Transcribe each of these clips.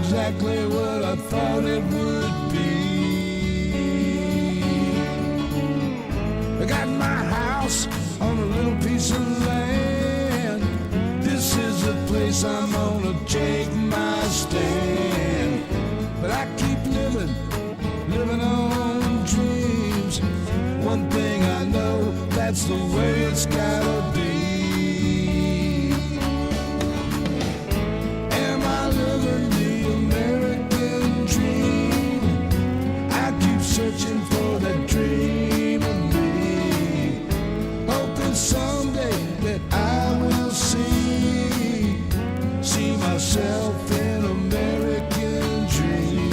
exactly what I thought it would be. I got my house on a little piece of land. This is the place I'm gonna take my stand. But I keep living on dreams. One thing I know, that's the way it's gotta be. Am I living the American dream? I keep searching for that dream of me, hoping someday that I will see myself in American dream.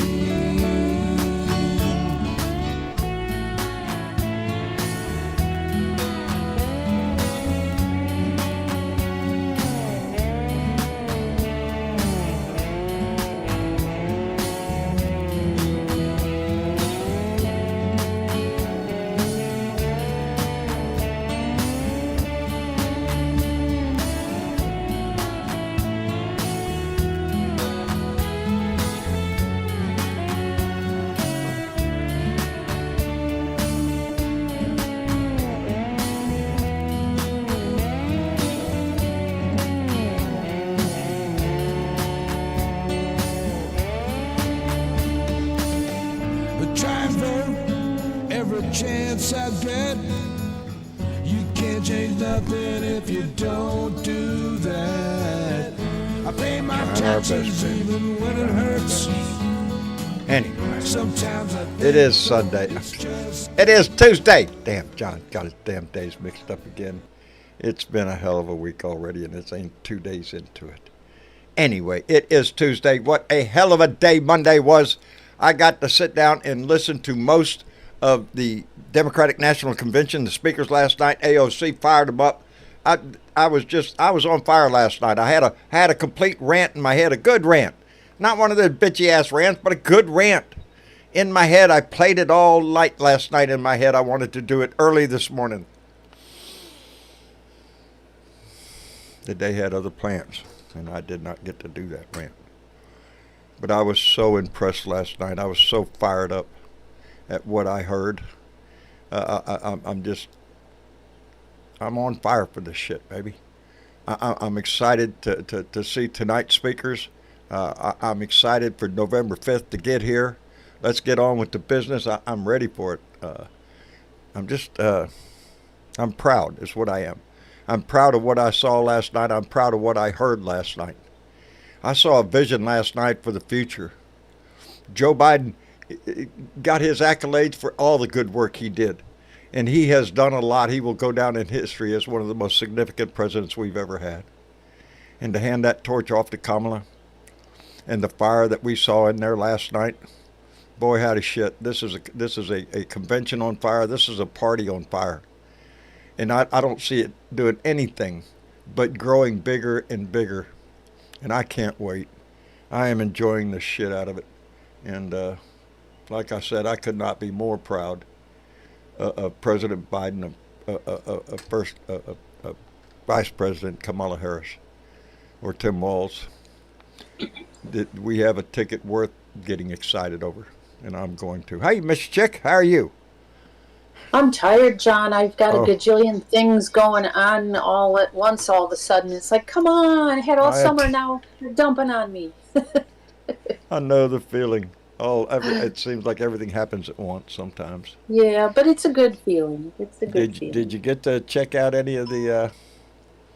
Chance I get, you can't change nothing if you don't do that. I pay my taxes even when it hurts. Anyway, Sometimes it is Sunday. It is Tuesday. Damn, John got his damn days mixed up again. It's been a hell of a week already, and it's ain't 2 days into it. Anyway, it is Tuesday. What a hell of a day Monday was. I got to sit down and listen to most of the Democratic National Convention, the speakers last night. AOC fired them up. I was on fire last night. I had a complete rant in my head, a good rant. Not one of those bitchy ass rants, but a good rant. In my head, I played it all night last night in my head. I wanted to do it early this morning. The day had other plans, and I did not get to do that rant. But I was so impressed last night. I was so fired up at what I heard. I'm on fire for this shit, baby. I'm excited to see tonight's speakers. I'm excited for November 5th to get here. Let's get on with the business. I'm ready for it. I'm proud is what I am. I'm proud of what I saw last night. I'm proud of what I heard last night. I saw a vision last night for the future. Joe Biden got his accolades for all the good work he did. And he has done a lot. He will go down in history as one of the most significant presidents we've ever had. And to hand that torch off to Kamala and the fire that we saw in there last night, boy, howdy shit. This is a convention on fire. This is a party on fire. And I don't see it doing anything but growing bigger and bigger. And I can't wait. I am enjoying the shit out of it. And like I said, I could not be more proud of President Biden, of Vice President Kamala Harris, or Tim Walz. We have a ticket worth getting excited over, and I'm going to. Hey, Miss Chick, how are you? I'm tired, John. I've got a gajillion things going on all at once all of a sudden. It's like, come on, I had all summer now. You're dumping on me. I know the feeling. It seems like everything happens at once sometimes. Yeah, but it's a good feeling. It's a good feeling. Did you get to check out any of the...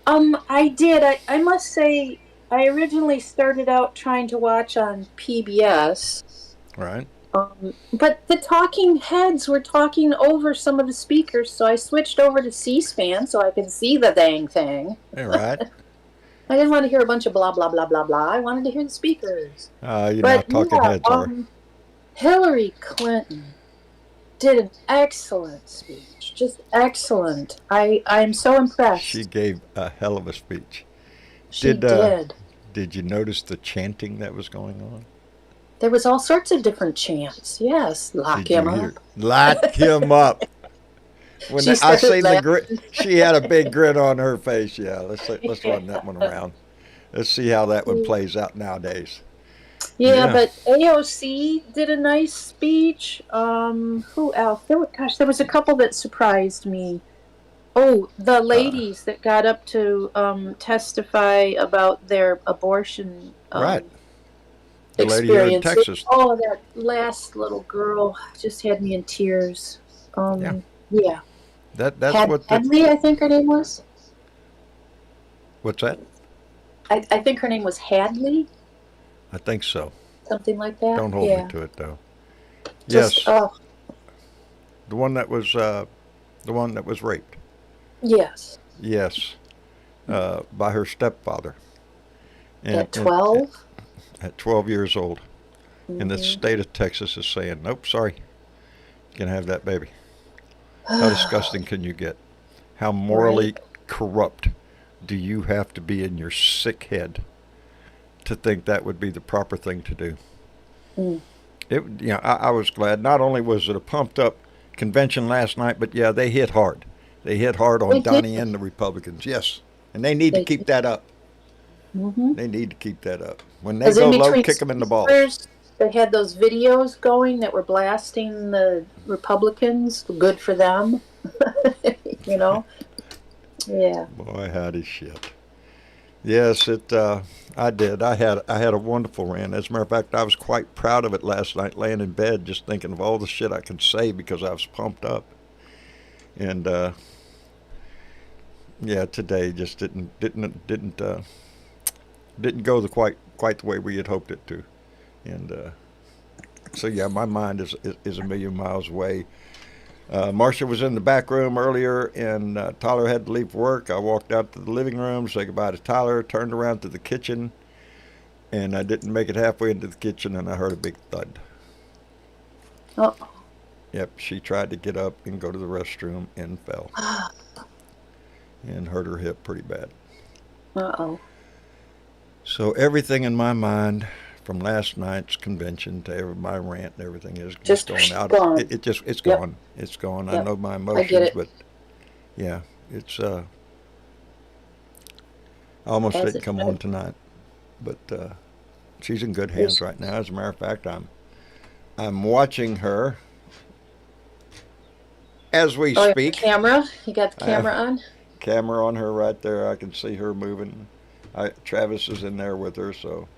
I did. I must say, I originally started out trying to watch on PBS. Right. But the talking heads were talking over some of the speakers, so I switched over to C-SPAN so I could see the dang thing. All right. I didn't want to hear a bunch of blah, blah, blah, blah, blah. I wanted to hear the speakers. You know how talking heads are. Hillary Clinton did an excellent speech. Just excellent. I'm so impressed. She gave a hell of a speech. She did. Did you notice the chanting that was going on? There was all sorts of different chants. Yes, lock him up. Lock him up. When I seen the grin, she had a big grin on her face. Yeah, let's run that one around. Let's see how that one plays out nowadays. Yeah, Yeah. but AOC did a nice speech. Who else? There was a couple that surprised me. Oh, the Uh, ladies that got up to testify about their abortion right. The lady here in experiences. Texas. Oh, that last little girl just had me in tears. Yeah. Yeah, That's what the. Hadley, I think her name was. What's that? I think her name was Hadley, I think so. something like that. Don't hold me Yeah, to it though. just Yes, the one that was raped. yes, Yes, by her stepfather, and, at and 12. at 12 years old. And the Mm-hmm. state of Texas is saying, nope, sorry, you can have that baby. How disgusting can you get? How morally Right. corrupt do you have to be in your sick head to think that would be the proper thing to do? Mm. I was glad. Not only was it a pumped up convention last night, but yeah, they hit hard. They hit hard on They did. Donnie and the Republicans. Yes, and they need to They keep did. that up. Mm-hmm. They need to keep that up. When they Because go in low, between kick them in the balls. speakers, they had those videos going that were blasting the Republicans. Good for them. you know? Yeah. Boy, howdy shit. Yes, it. I did. I had a wonderful rant. As a matter of fact, I was quite proud of it last night, laying in bed, just thinking of all the shit I could say because I was pumped up. And yeah, today just didn't go quite the way we had hoped it to. And so yeah, my mind is a million miles away. Marcia was in the back room earlier, and Tyler had to leave for work. I walked out to the living room, said goodbye to Tyler, turned around to the kitchen, and I didn't make it halfway into the kitchen, and I heard a big thud. Oh. Yep, she tried to get up and go to the restroom and fell and hurt her hip pretty bad. Uh-oh. So everything in my mind from last night's convention to my rant and everything is just Just going out. gone. It's Yep. gone. It's gone. I Yep. know my I get emotions, it. but yeah, it's I almost As didn't it come should. on tonight, but she's in good hands Yes. right now. As a matter of fact, I'm watching her as we Oh, yeah, the speak. camera. You got the I have camera on? camera on her right there. I can see her moving. Travis is in there with her, so.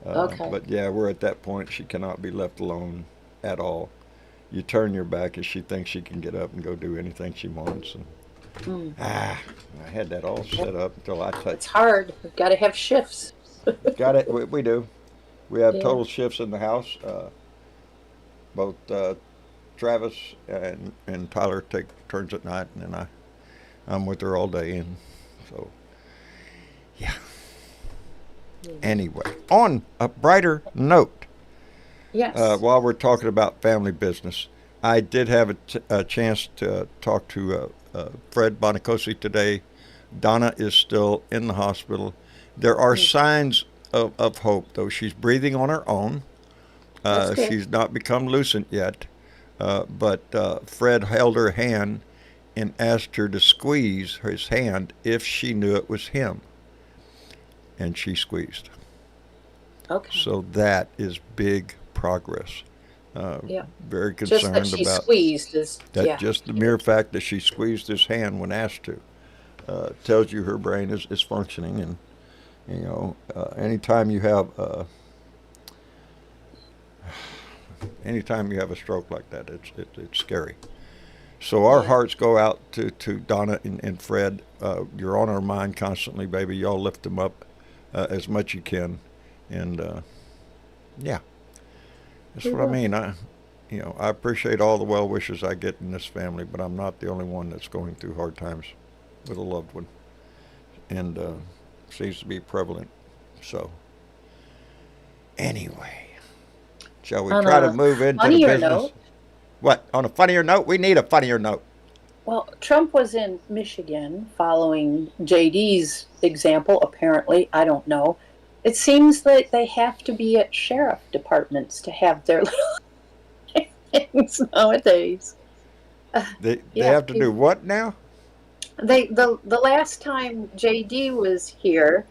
Okay. But yeah, we're at that point. She cannot be left alone at all. You turn your back as she thinks she can get up and go do anything she wants. And Mm. I had that all set up until I It's touched. hard. We've got to have shifts. Got it. We do. We have Yeah. total shifts in the house. Both Travis and Tyler take turns at night, and then I'm with her all day, and so yeah. Anyway, on a brighter note, Yes. while we're talking about family business, I did have a chance to talk to Fred Bonacosi today. Donna is still in the hospital. There are Mm. signs of hope, though. She's breathing on her own. That's good. She's not become lucent yet, but Fred held her hand and asked her to squeeze his hand if she knew it was him. And she squeezed. Okay. So that is big progress. Yeah. Very Just that concerned she about squeezed is, that. yeah. Just the mere fact that she squeezed his hand when asked to tells you her brain is functioning. And anytime you have a stroke like that, it's scary. So our Yeah. hearts go out to Donna and Fred. You're on our mind constantly, baby. Y'all lift them up as much you can, and yeah, that's We what I will. mean. I appreciate all the well wishes I get in this family, but I'm not the only one that's going through hard times with a loved one, and seems to be prevalent. So anyway, shall we On try to a move into the funnier business? note, What, on a funnier note? We need a funnier note. well, Trump was in Michigan following JD's example, apparently. I don't know. It seems that they have to be at sheriff departments to have their little things nowadays. They Yeah, have to do what now? the last time JD was here,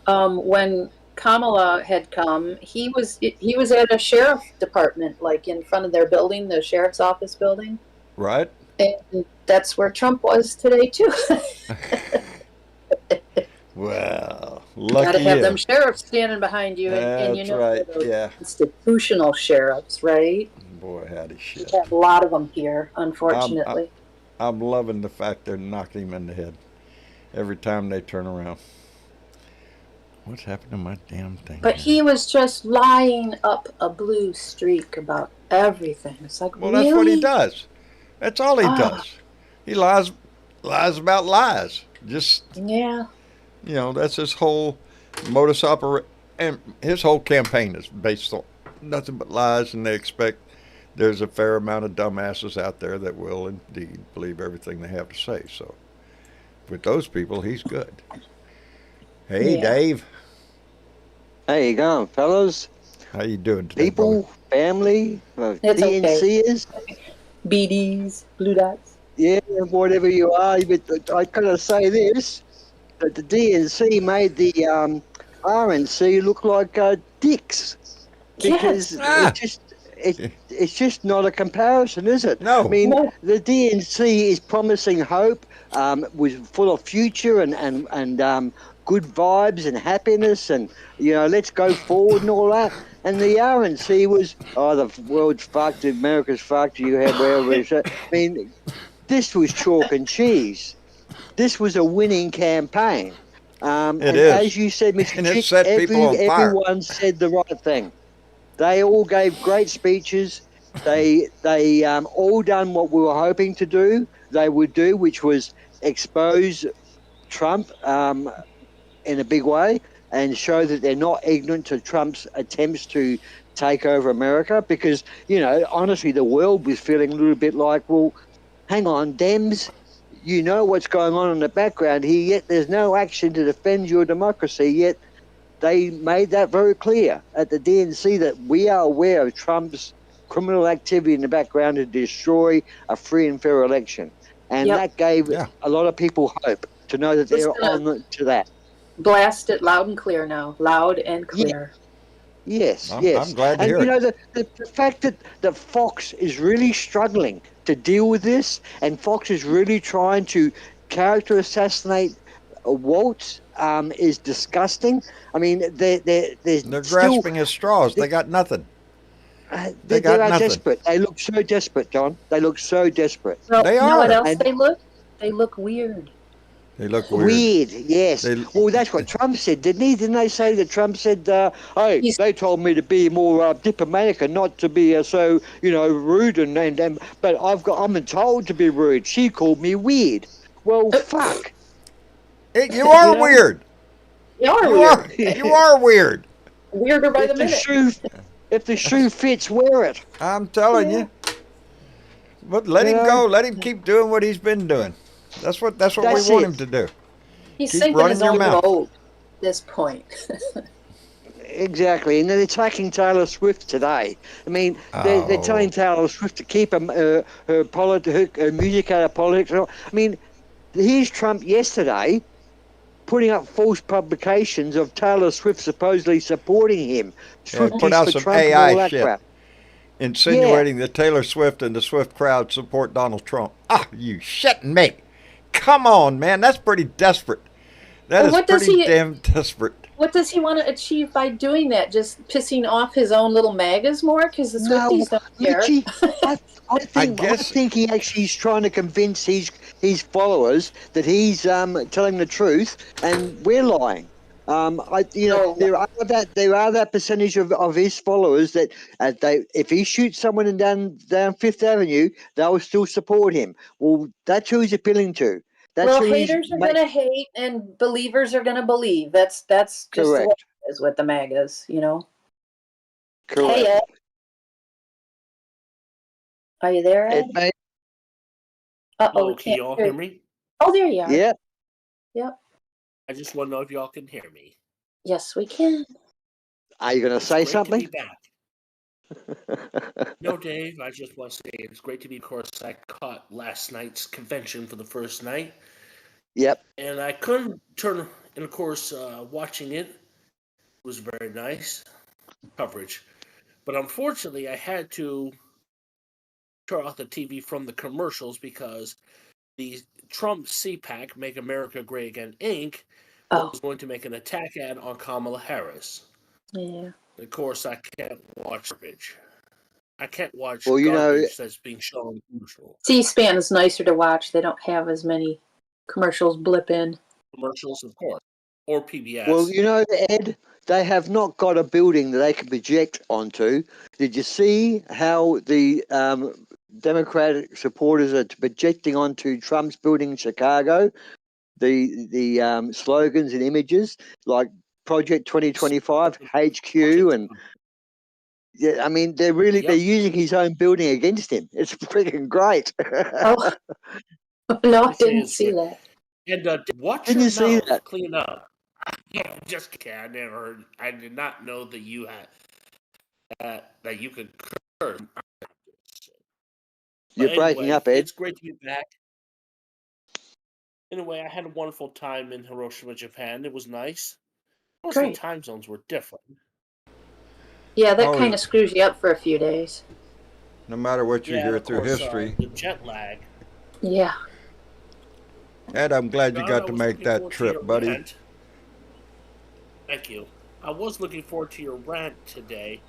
when Kamala had come, he was at a sheriff department, like in front of their building, the sheriff's office building, Right? and that's where Trump was today too. Well, Got to lucky have them you. sheriffs standing behind you, and That's they're right. those Yeah. institutional sheriffs, right? Boy, howdy We shit. have a lot of them here, I'm I, unfortunately. I'm loving the fact they're knocking him in the head every time they turn around. What's happened to my damn thing But here? he was just lying up a blue streak about everything. It's like, Well, that's what he really? does. That's all he Ah, does. He lies about lies. Just, yeah. that's his whole modus operandi, and his whole campaign is based on nothing but lies, and they expect there's a fair amount of dumbasses out there that will indeed believe everything they have to say. So with those people, he's good. Hey, Yeah. Dave, How you going, fellas? how you doing today, brother? People, family, It's okay. DNCers, BDs, blue dots. yeah, whatever you are. But I gotta say this: that the DNC made the RNC look like dicks because Yes. Ah, it's just not a comparison, is it? I no. mean, No. the DNC is promising hope, was full of future and good vibes and happiness, and let's go forward and all that. And the RNC was, the world's fucked, America's fucked, you have wherever it's. I mean, this was chalk and cheese. This was a winning campaign. It And is. as you said, Mr. And it Chick, set people on fire. everyone said the right thing. They all gave great speeches. They all done what we were hoping to do. They would do, which was expose Trump in a big way and show that they're not ignorant to Trump's attempts to take over America. Because honestly, the world was feeling a little bit like, well, hang on, Dems. You know what's going on in the background here, yet there's no action to defend your democracy, yet they made that very clear at the DNC that we are aware of Trump's criminal activity in the background to destroy a free and fair election. And Yep. that gave Yeah. a lot of people hope to know that Just they're gonna on to that. blast it loud and clear now. Loud and clear. Yes, I'm yes. glad to And hear it. the fact that Fox is really struggling to deal with this, and Fox is really trying to character assassinate Walt is disgusting. I mean, there's They're still grasping at straws. They got nothing. They they got are nothing. desperate. They look so desperate, John. They look so desperate. Well, They you know what are. else And they look? They look weird. They look weird. weird, yes. They- Well, that's what Trump said, didn't he? Didn't they say that Trump said, "Hey, He's- they told me to be more diplomatic and not to be so rude and but I'm told to be rude. She called me weird. Well, fuck. You are You know? weird. They are You weird. are. You are weird. Weirder by the minute. If the shoe fits, wear it. I'm telling Yeah. you. But let You him know? go. Let him keep doing what he's been doing. That's what That's we want it. him to do. He's Keep sinking running his your own mouth. boat at this point. Exactly, and they're attacking Taylor Swift today. I mean, they're telling Taylor Swift to keep her music out of politics. I mean, here's Trump yesterday putting up false publications of Taylor Swift supposedly supporting him. Yeah, put Swifties out for some Trump and AI all that shit. crap. Insinuating that Taylor Swift and the Swift crowd support Donald Trump. Ah, you shitting me. Come on, man. That's pretty desperate. That Well, is what does pretty he- damn desperate. What does he want to achieve by doing that? Just pissing off his own little MAGAs more? Because the Swifties don't care. Richie, I guess- think he actually is trying to convince his followers that he's telling the truth and we're lying. No. There are that percentage of his followers that if he shoots someone down Fifth Avenue, they'll still support him. Well, that's who he's appealing to. That's Well, who haters are going to hate and believers are going to believe. That's just the way correct. it is with the MAGAs, Correct. Hey, Ed. Are you there, Ed? It may, Uh-oh, we Hello, can can't you all hear hear you. me? Oh, there you are. yeah. Yep. I just want to know if y'all can hear me. Yes, we can. Are you going to It's say great something? to be back. No, Dave, I just want to say it's great to be. Of course, I caught last night's convention for the first night, Yep. and I couldn't turn. And of course, watching it, was very nice coverage. But unfortunately, I had to turn off the TV from the commercials because the Trump CPAC, Make America Great Again, Inc., was going to make an attack ad on Kamala Harris. Yeah. Of course, I can't watch garbage. I can't watch Well, garbage that's being shown on commercial. C-SPAN is nicer to watch. They don't have as many commercials blip in. Commercials, of course. Or PBS. Well, Ed, they have not got a building that they can project onto. Did you see how the Democratic supporters are projecting onto Trump's building in Chicago? The slogans and images like Project 2025, HQ, and yeah, I mean they're using his own building against him. It's freaking great. Oh, no, I didn't see that. And watch Didn't your you see mouth, that? clean up. Yeah, just kidding. I did not know that you had that you could curse. You're breaking up, Ed. It's great to be back. Anyway, I had a wonderful time in Hiroshima, Japan. It was nice. Most of the time zones were different. Yeah, that kind of screws you up for a few days. No matter what you hear through history. The jet lag. Yeah. Ed, I'm glad you got to make that trip, buddy. Rant. Thank you. I was looking forward to your rant today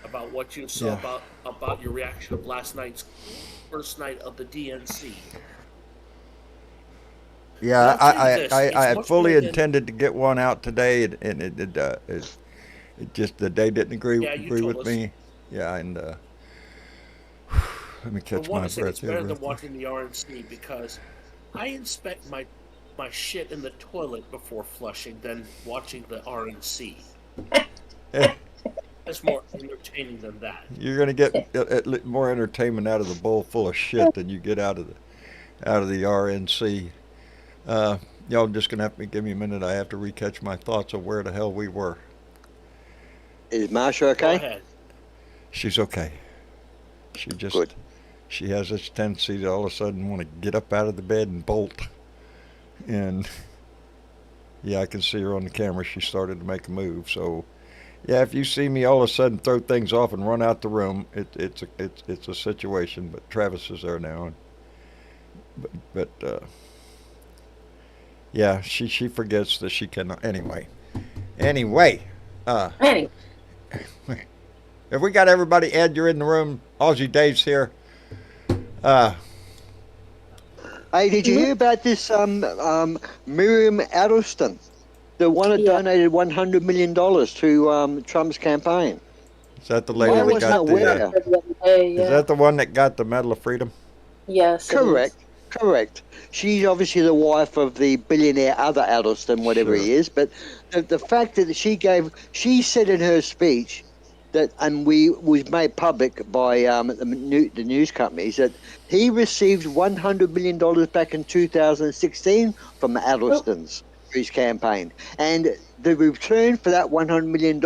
about what you saw about your reaction of last night's first night of the DNC. Yeah, I fully intended to get one out today, and it just the day didn't agree with me. Yeah, and let me catch my breath. It's better than watching the RNC because I inspect my shit in the toilet before flushing than watching the RNC. That's more entertaining than that. You're gonna get more entertainment out of the bowl full of shit than you get out of the RNC. Y'all just gonna have to give me a minute. I have to recatch my thoughts of where the hell we were. Is Marsha okay? Go ahead. She's okay. She has this tendency to all of a sudden want to get up out of the bed and bolt. And yeah, I can see her on the camera. She started to make a move. So yeah, if you see me all of a sudden throw things off and run out the room, it's a situation. But Travis is there now. But yeah, she forgets that she cannot. Anyway. If we got everybody, Ed, you're in the room. Aussie Dave's here. Hey, did you hear about this Miriam Adelson, the one that donated $100 million to Trump's campaign? Is that the lady that got is that the one that got the Medal of Freedom? Yes. Correct. She's obviously the wife of the billionaire other Adelson, whatever he is. But the fact that she said in her speech that, and was made public by the news companies, that he received $100 million back in 2016 from the Adelsons for his campaign. And the return for that $100 million,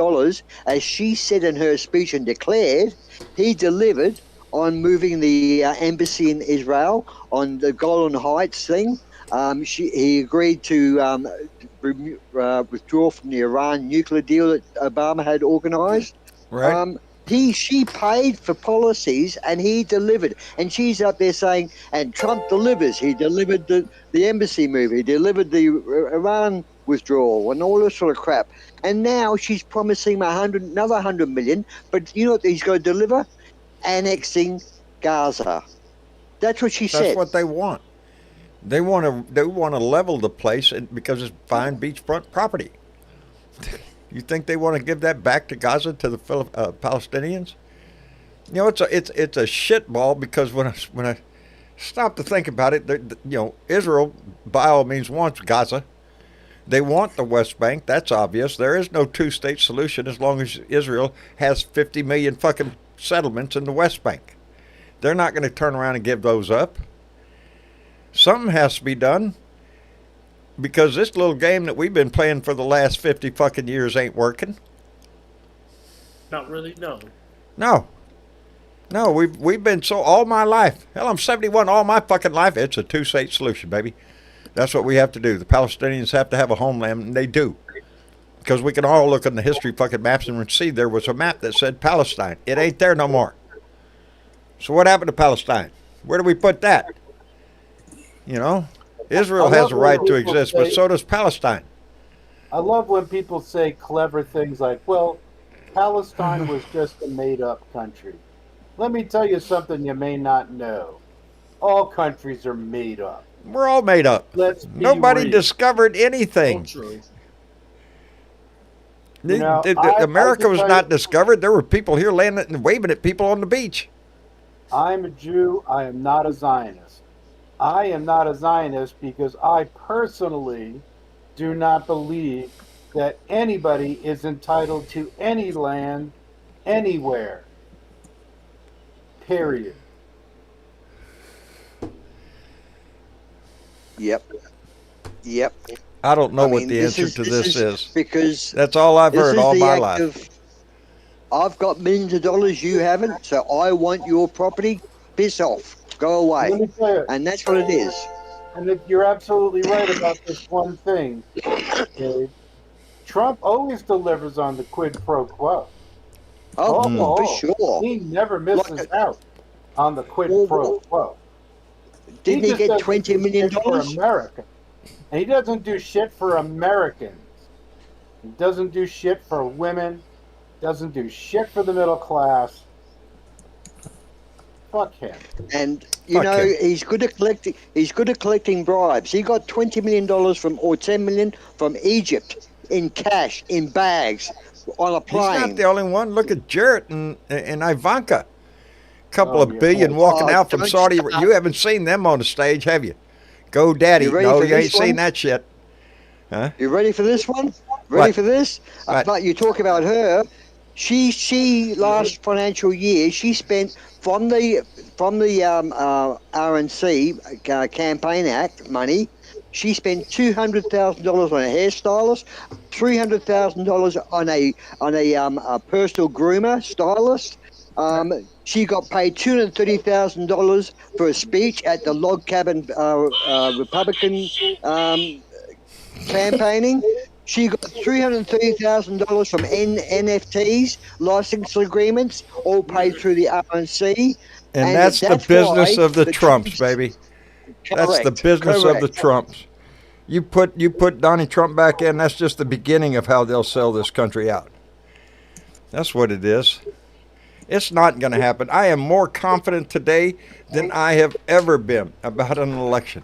as she said in her speech and declared, he delivered on moving the embassy in Israel, on the Golan Heights thing. He agreed to withdraw from the Iran nuclear deal that Obama had organized. Right. She paid for policies and he delivered. And she's up there saying, and Trump delivers. He delivered the embassy move. He delivered the Iran withdrawal and all this sort of crap. And now she's promising another $100 million. But you know what he's going to deliver? Annexing Gaza. That's what she said. That's what they want. They want to level the place because it's fine beachfront property. You think they want to give that back to Gaza, to the Palestinians? You know, it's a shitball, because when I stop to think about it, Israel by all means wants Gaza. They want the West Bank. That's obvious. There is no two-state solution as long as Israel has 50 million fucking settlements in the West Bank. They're not going to turn around and give those up. Something has to be done, because this little game that we've been playing for the last 50 fucking years ain't working. Not really, no. No, we've been all my life. Hell, I'm 71 all my fucking life. It's a two-state solution, baby. That's what we have to do. The Palestinians have to have a homeland, and they do. Because we can all look in the history fucking maps and see there was a map that said Palestine. It ain't there no more. So what happened to Palestine? Where do we put that? You know, Israel has a right to exist, but so does Palestine. I love when people say clever things like, well, Palestine was just a made-up country. Let me tell you something you may not know. All countries are made up. We're all made up. Let's be Nobody real. discovered anything. True. You know, America was I not discovered. There were people here landing and waving at people on the beach. I'm a Jew. I am not a Zionist. I am not a Zionist because I personally do not believe that anybody is entitled to any land anywhere. Period. Yep. I don't know I what mean, the answer to this is. Because That's all I've this heard is all the my act life. of, I've got millions of dollars, you haven't, so I want your property. Piss off. Go Let away. me tell you, And that's what it is. and if you're absolutely right about this one thing, okay, Trump always delivers on the quid pro quo. For sure. He never misses Like out on the quid Well, pro quo. Didn't he just get doesn't $20 do million? shit for America. And he doesn't do shit for Americans. He doesn't do shit for women. Doesn't do shit for the middle class. Fuck him. And Fuck him. he's good at collecting. He's good at collecting bribes. He got $20 million or $10 million from Egypt in cash, in bags, on a He's plane. not the only one. Look at Jarrett and Ivanka. Couple Oh, of yeah. billion walking out from don't Saudi. stop. You haven't seen them on the stage, have you? Go Daddy. You ready No, for you ain't this seen one? that shit. Huh? You ready for this one? Ready What? for this? What? But you talk about her. She last financial year she spent from the RNC Campaign Act money. She spent $200,000 on a hairstylist, $300,000 on a personal groomer stylist. She got paid $230,000 for a speech at the log cabin Republican campaigning. She got $330,000 from NFTs, license agreements, all paid through the RNC. And that's the business why of the Trumps, baby. That's the Correct, business of the correct. Trumps. You put Donnie Trump back in, that's just the beginning of how they'll sell this country out. That's what it is. It's not going to happen. I am more confident today than I have ever been about an election.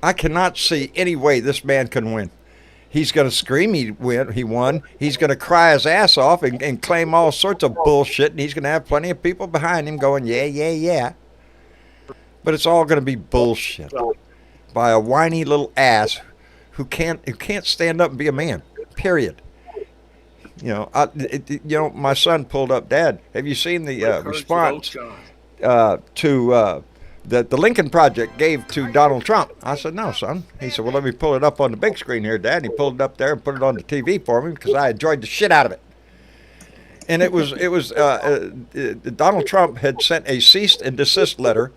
I cannot see any way this man can win. He's going to scream he won. He's going to cry his ass off and claim all sorts of bullshit, and he's going to have plenty of people behind him going, yeah, yeah, yeah. But it's all going to be bullshit by a whiny little ass who can't stand up and be a man, period. My son pulled up, Dad, have you seen the response to that the Lincoln Project gave to Donald Trump? I said, no, son. He said, well, let me pull it up on the big screen here, Dad. And he pulled it up there and put it on the TV for me because I enjoyed the shit out of it. And it was Donald Trump had sent a cease and desist letter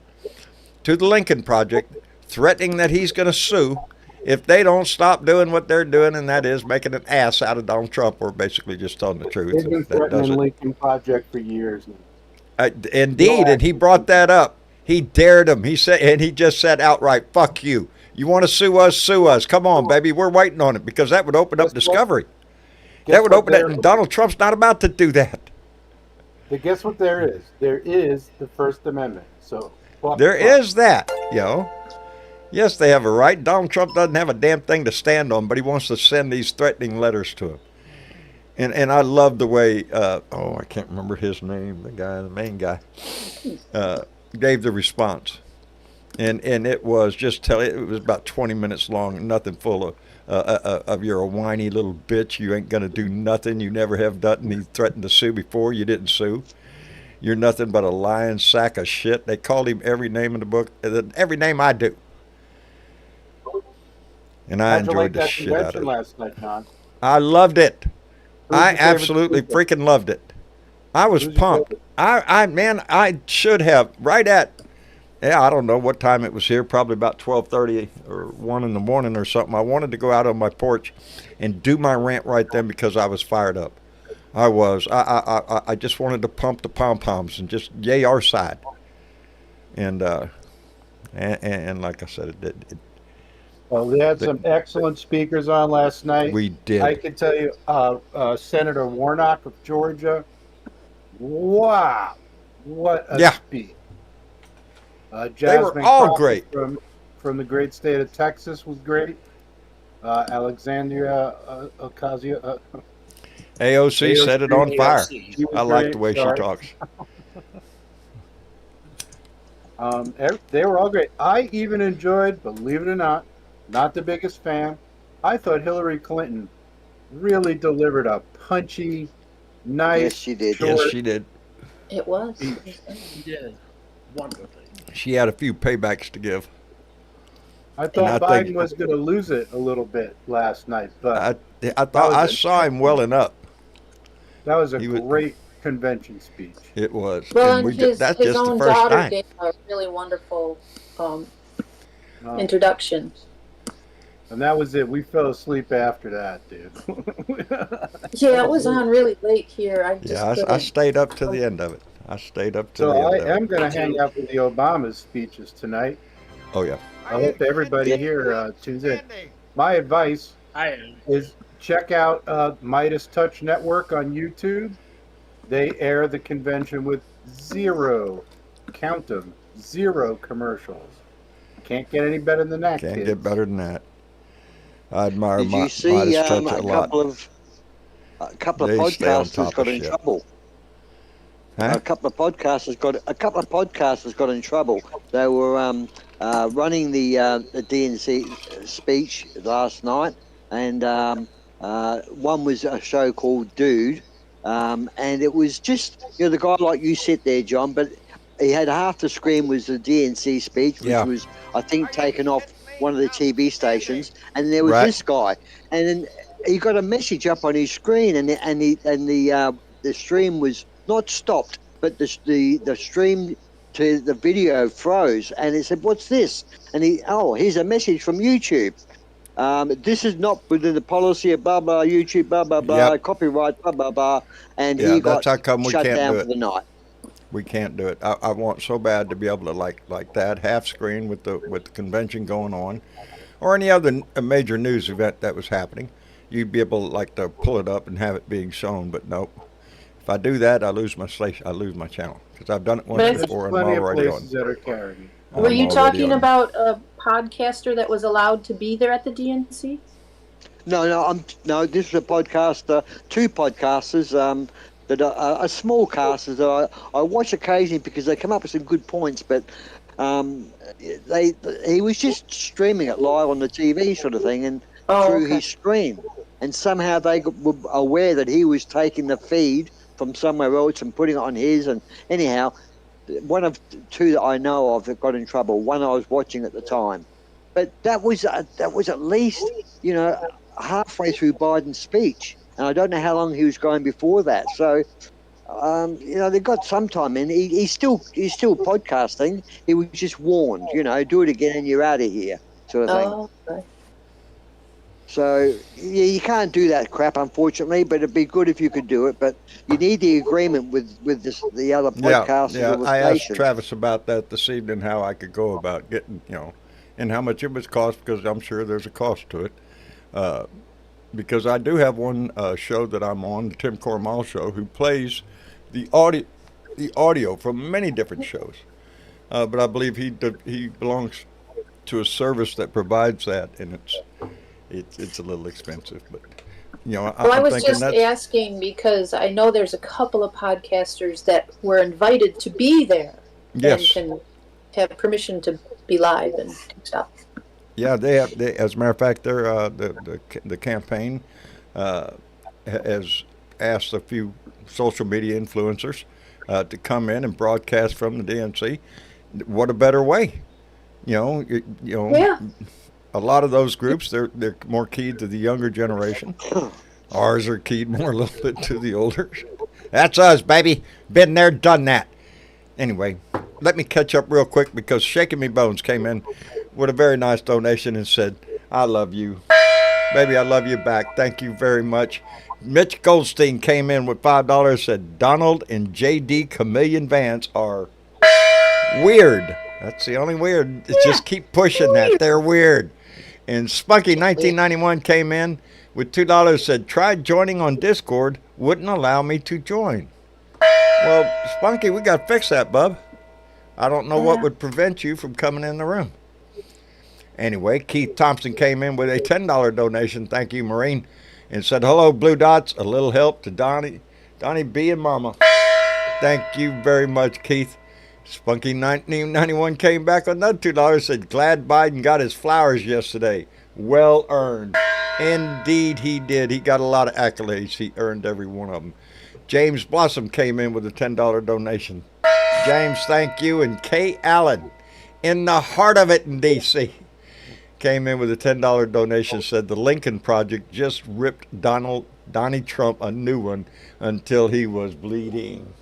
to the Lincoln Project threatening that he's going to sue if they don't stop doing what they're doing, and that is making an ass out of Donald Trump, or basically just telling the truth. They've been That does threatening it. Lincoln Project for years now. Indeed, and he brought that up. He dared him. He said, and he just said outright, "Fuck you. You want to sue us? Sue us. Come on, baby. We're waiting on it," because that would open up discovery. That would open it, and Donald Trump's not about to do that. But guess what there is? There is the First Amendment. So There is that, Yes, they have a right. Donald Trump doesn't have a damn thing to stand on, but he wants to send these threatening letters to him. And I love the way, I can't remember his name, the main guy, gave the response. And it was it was about 20 minutes long, nothing full of you're a whiny little bitch, you ain't going to do nothing, you never have done. He threatened to sue before, you didn't sue. You're nothing but a lying sack of shit. They called him every name in the book, every name I do. And I enjoyed the shit out of it. Last night, John? I loved it. Who's I your favorite absolutely speaker? freaking loved it. I was Who's your pumped. favorite? I should have right at, I don't know what time it was here, probably about 12:30 or 1 in the morning or something. I wanted to go out on my porch and do my rant right then because I was fired up. I was. I just wanted to pump the pom poms and just yay our side. And like I said, Well, we had some excellent speakers on last night. we did. I can tell you, Senator Warnock of Georgia. Wow, what a speech! They were Jasmine all Crockett great. from the great state of Texas was great. Alexandria Ocasio. AOC set it on fire. She was I like great, the way sorry. she talks. They were all great. I even enjoyed, believe it or not the biggest fan. I thought Hillary Clinton really delivered a punchy, nice. Yes, she did. short- Yes, she did. It was. He did. Wonderfully. She had a few paybacks to give. I thought And I Biden think- was going to lose it a little bit last night, but I thought I saw him welling up. that was a he was- great convention speech. It was. Well, And and that's his just the own first daughter time. gave a really wonderful Um, introduction. And that was it. We fell asleep after that, dude. Yeah, it was on really late here. I just Yeah, I couldn't. stayed up to the end of it. I stayed up to So the end I of it. am going to hang out with the Obama speeches tonight. Oh, yeah. I hope everybody here tunes in. My advice I am. is check out Midas Touch Network on YouTube. They air the convention with zero, count them, zero commercials. Can't get any better than that, Can't kids. get better than that. I admire Did you Midas see Touch a a lot. couple of They stay on podcasters top got of in shit. trouble? Huh? A couple of podcasters got in trouble. They were running the DNC speech last night, and one was a show called Dude, and it was just the guy like you sit there, John, but he had half the screen was the DNC speech, which Yeah. was I think taken off one of the TV stations, and there was Right. this guy, and then he got a message up on his screen, and the stream was not stopped, but the stream to the video froze, and it said, "What's this?" And here's a message from YouTube. This is not within the policy of blah blah YouTube blah blah blah Yep. copyright blah blah blah, and Yeah, he got that's how come we shut can't down do for it. the night. We can't do it. I want so bad to be able to like that half screen with the convention going on, or any other major news event that was happening. You'd be able to pull it up and have it being shown, but nope. If I do that, I lose my station. I lose my channel because I've done it once But There's before and plenty I'm of already places on. that are carrying it. Were I'm you already talking on. about a podcaster that was allowed to be there at the DNC? No, this was a podcaster, two podcasters that are small casters that I watch occasionally because they come up with some good points, but he was just streaming it live on the TV sort of thing and through Okay. his screen, and somehow they were aware that he was taking the feed from somewhere else and putting it on his, and anyhow, one of two that I know of that got in trouble. One I was watching at the time, but that was at least halfway through Biden's speech, and I don't know how long he was going before that. So, they got some time in. He's still podcasting. He was just warned, do it again and you're out of here, sort of thing. Oh, okay. So yeah, you can't do that crap, unfortunately. But it'd be good if you could do it. But you need the agreement with the other podcasters Yeah. or the I asked station. Travis about that this evening, how I could go about getting, and how much it would cost, because I'm sure there's a cost to it. Because I do have one show that I'm on, the Tim Cormall show, who plays the audio from many different shows. But I believe he belongs to a service that provides that, and it's a little expensive. But Well, I I'm was thinking just that's asking because I know there's a couple of podcasters that were invited to be there yes. and can have permission to be live and stuff. Yeah, they have. As a matter of fact, the campaign has asked a few social media influencers to come in and broadcast from the DNC. What a better way, Yeah. A lot of those groups they're more keyed to the younger generation. Ours are keyed more a little bit to the older. That's us, baby. Been there, done that. Anyway, let me catch up real quick because Shaking Me Bones came in with a very nice donation and said, "I love you, Baby, I love you back. Thank you very much. Mitch Goldstein came in with $5, said Donald and JD Chameleon Vance are weird. That's the only weird. It's just keep pushing that. They're weird. And Spunky 1991 came in with $2, said tried joining on Discord, wouldn't allow me to join. Well, Spunky, we got to fix that, bub. I don't know what would prevent you from coming in the room. Anyway, Keith Thompson came in with a $10 donation. Thank you, Marine. And said, hello, Blue Dots. A little help to Donnie B and Mama. Thank you very much, Keith. Spunky 1991 came back with another $2. Said, glad Biden got his flowers yesterday. Well earned. Indeed, he did. He got a lot of accolades. He earned every one of them. James Blossom came in with a $10 donation. James, thank you. And Kay Allen, in the heart of it in D.C., came in with a $10 donation, said the Lincoln Project just ripped Donnie Trump a new one until he was bleeding.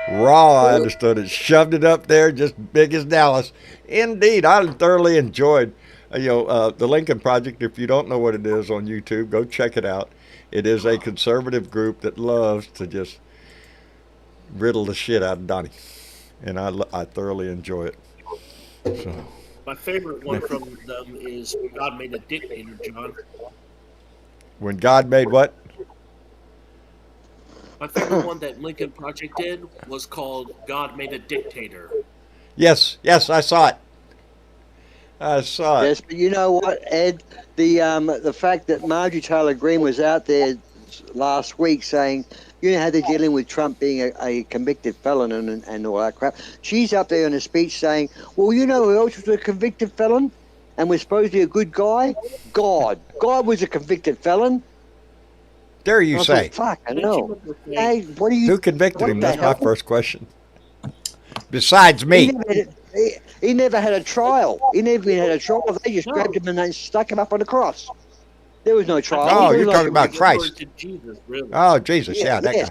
Raw, I understood it. Shoved it up there, just big as Dallas. Indeed, I thoroughly enjoyed the Lincoln Project. If you don't know what it is on YouTube, go check it out. It is a conservative group that loves to just riddle the shit out of Donnie. And I thoroughly enjoy it. So. My favorite one from them is God Made a Dictator, John. When God made what? My favorite one that Lincoln Project did was called God Made a Dictator. Yes, I saw it. Yes, but you know what, Ed? The fact that Marjorie Taylor Greene was out there last week saying, you know how they're dealing with Trump being a convicted felon and all that crap. She's up there in a speech saying, well, you know who else was a convicted felon and was supposedly a good guy? God. God was a convicted felon. Dare you say? Fuck, I know. Hey, what are you? Who convicted him? That's my first question. Besides me. He never had a trial. He never even had a trial. They just grabbed him and they stuck him up on the cross. There was no trial. Oh, you're talking about Christ. Jesus, really. Oh, Jesus, yeah, that guy.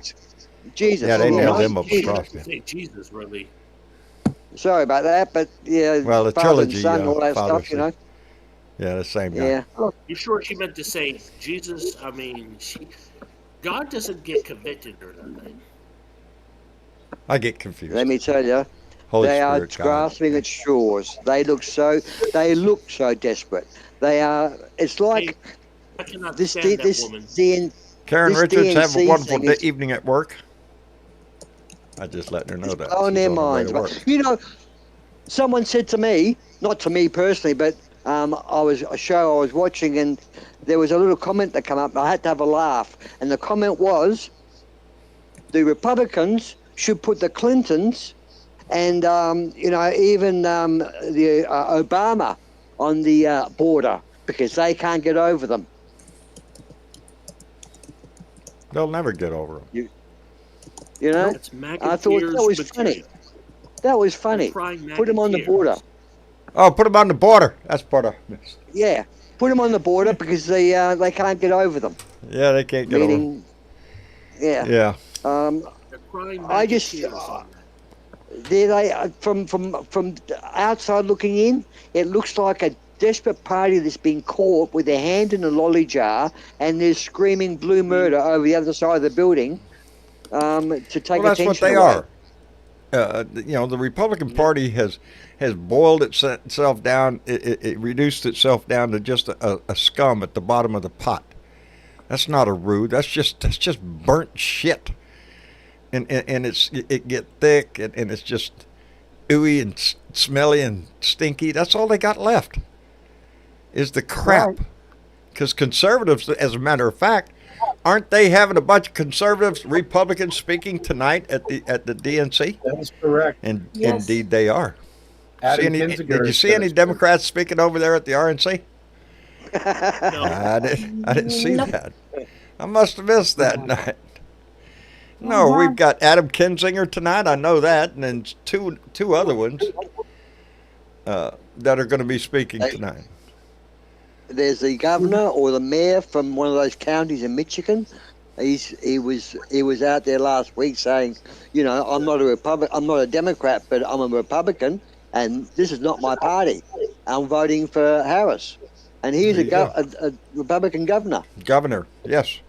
Jesus. Yeah, they nailed him up the cross. Say Jesus, really. Sorry about that, but yeah. Well, the Father and trilogy, Son, all that Father, stuff, you know. Yeah, the same guy. Yeah. You sure she meant to say Jesus? I mean, God doesn't get convicted or nothing. I get confused. Let me tell you, Holy they Spirit, are grasping at straws. They look so desperate. They are. It's like I cannot this. stand that woman. Karen this Richards, have a DNC wonderful thing is- evening at work. I just letting her know that. On She's their on her way minds. to work. But, you know, someone said to me, not to me personally, but I was a show I was watching, and there was a little comment that came up. And I had to have a laugh, and the comment was, the Republicans should put the Clintons and even the Obama on the border because they can't get over them. They'll never get over them. You know, I thought that was funny. That was funny. Put them on the border. Oh, put them on the border. That's part of this. Yeah, put them on the border because they can't get over them. Yeah, they can't get over them. Yeah. Yeah. I just from outside looking in, it looks like a desperate party that's been caught with their hand in a lolly jar and they're screaming blue murder over the other side of the building to take Well, that's attention what they away. are. The Republican Party has boiled itself down. It reduced itself down to just a scum at the bottom of the pot. That's not a roux. That's just burnt shit. And it get thick and it's just ooey and smelly and stinky. That's all they got left is the crap. Because conservatives, as a matter of fact, aren't they having a bunch of conservatives, Republicans speaking tonight at the DNC? That is correct. And Yes. indeed they are. Adam Did Kinzinger you see says any so. Democrats speaking over there at the RNC? No. I didn't see Nope. that. I must have missed that night. No, we've got Adam Kinzinger tonight. I know that, and then two other ones that are going to be speaking tonight. There's the governor or the mayor from one of those counties in Michigan. He was out there last week saying, you know, I'm not a Democrat, but I'm a Republican, and this is not my party. I'm voting for Harris. and he is There you go. a Republican governor. Governor, yes.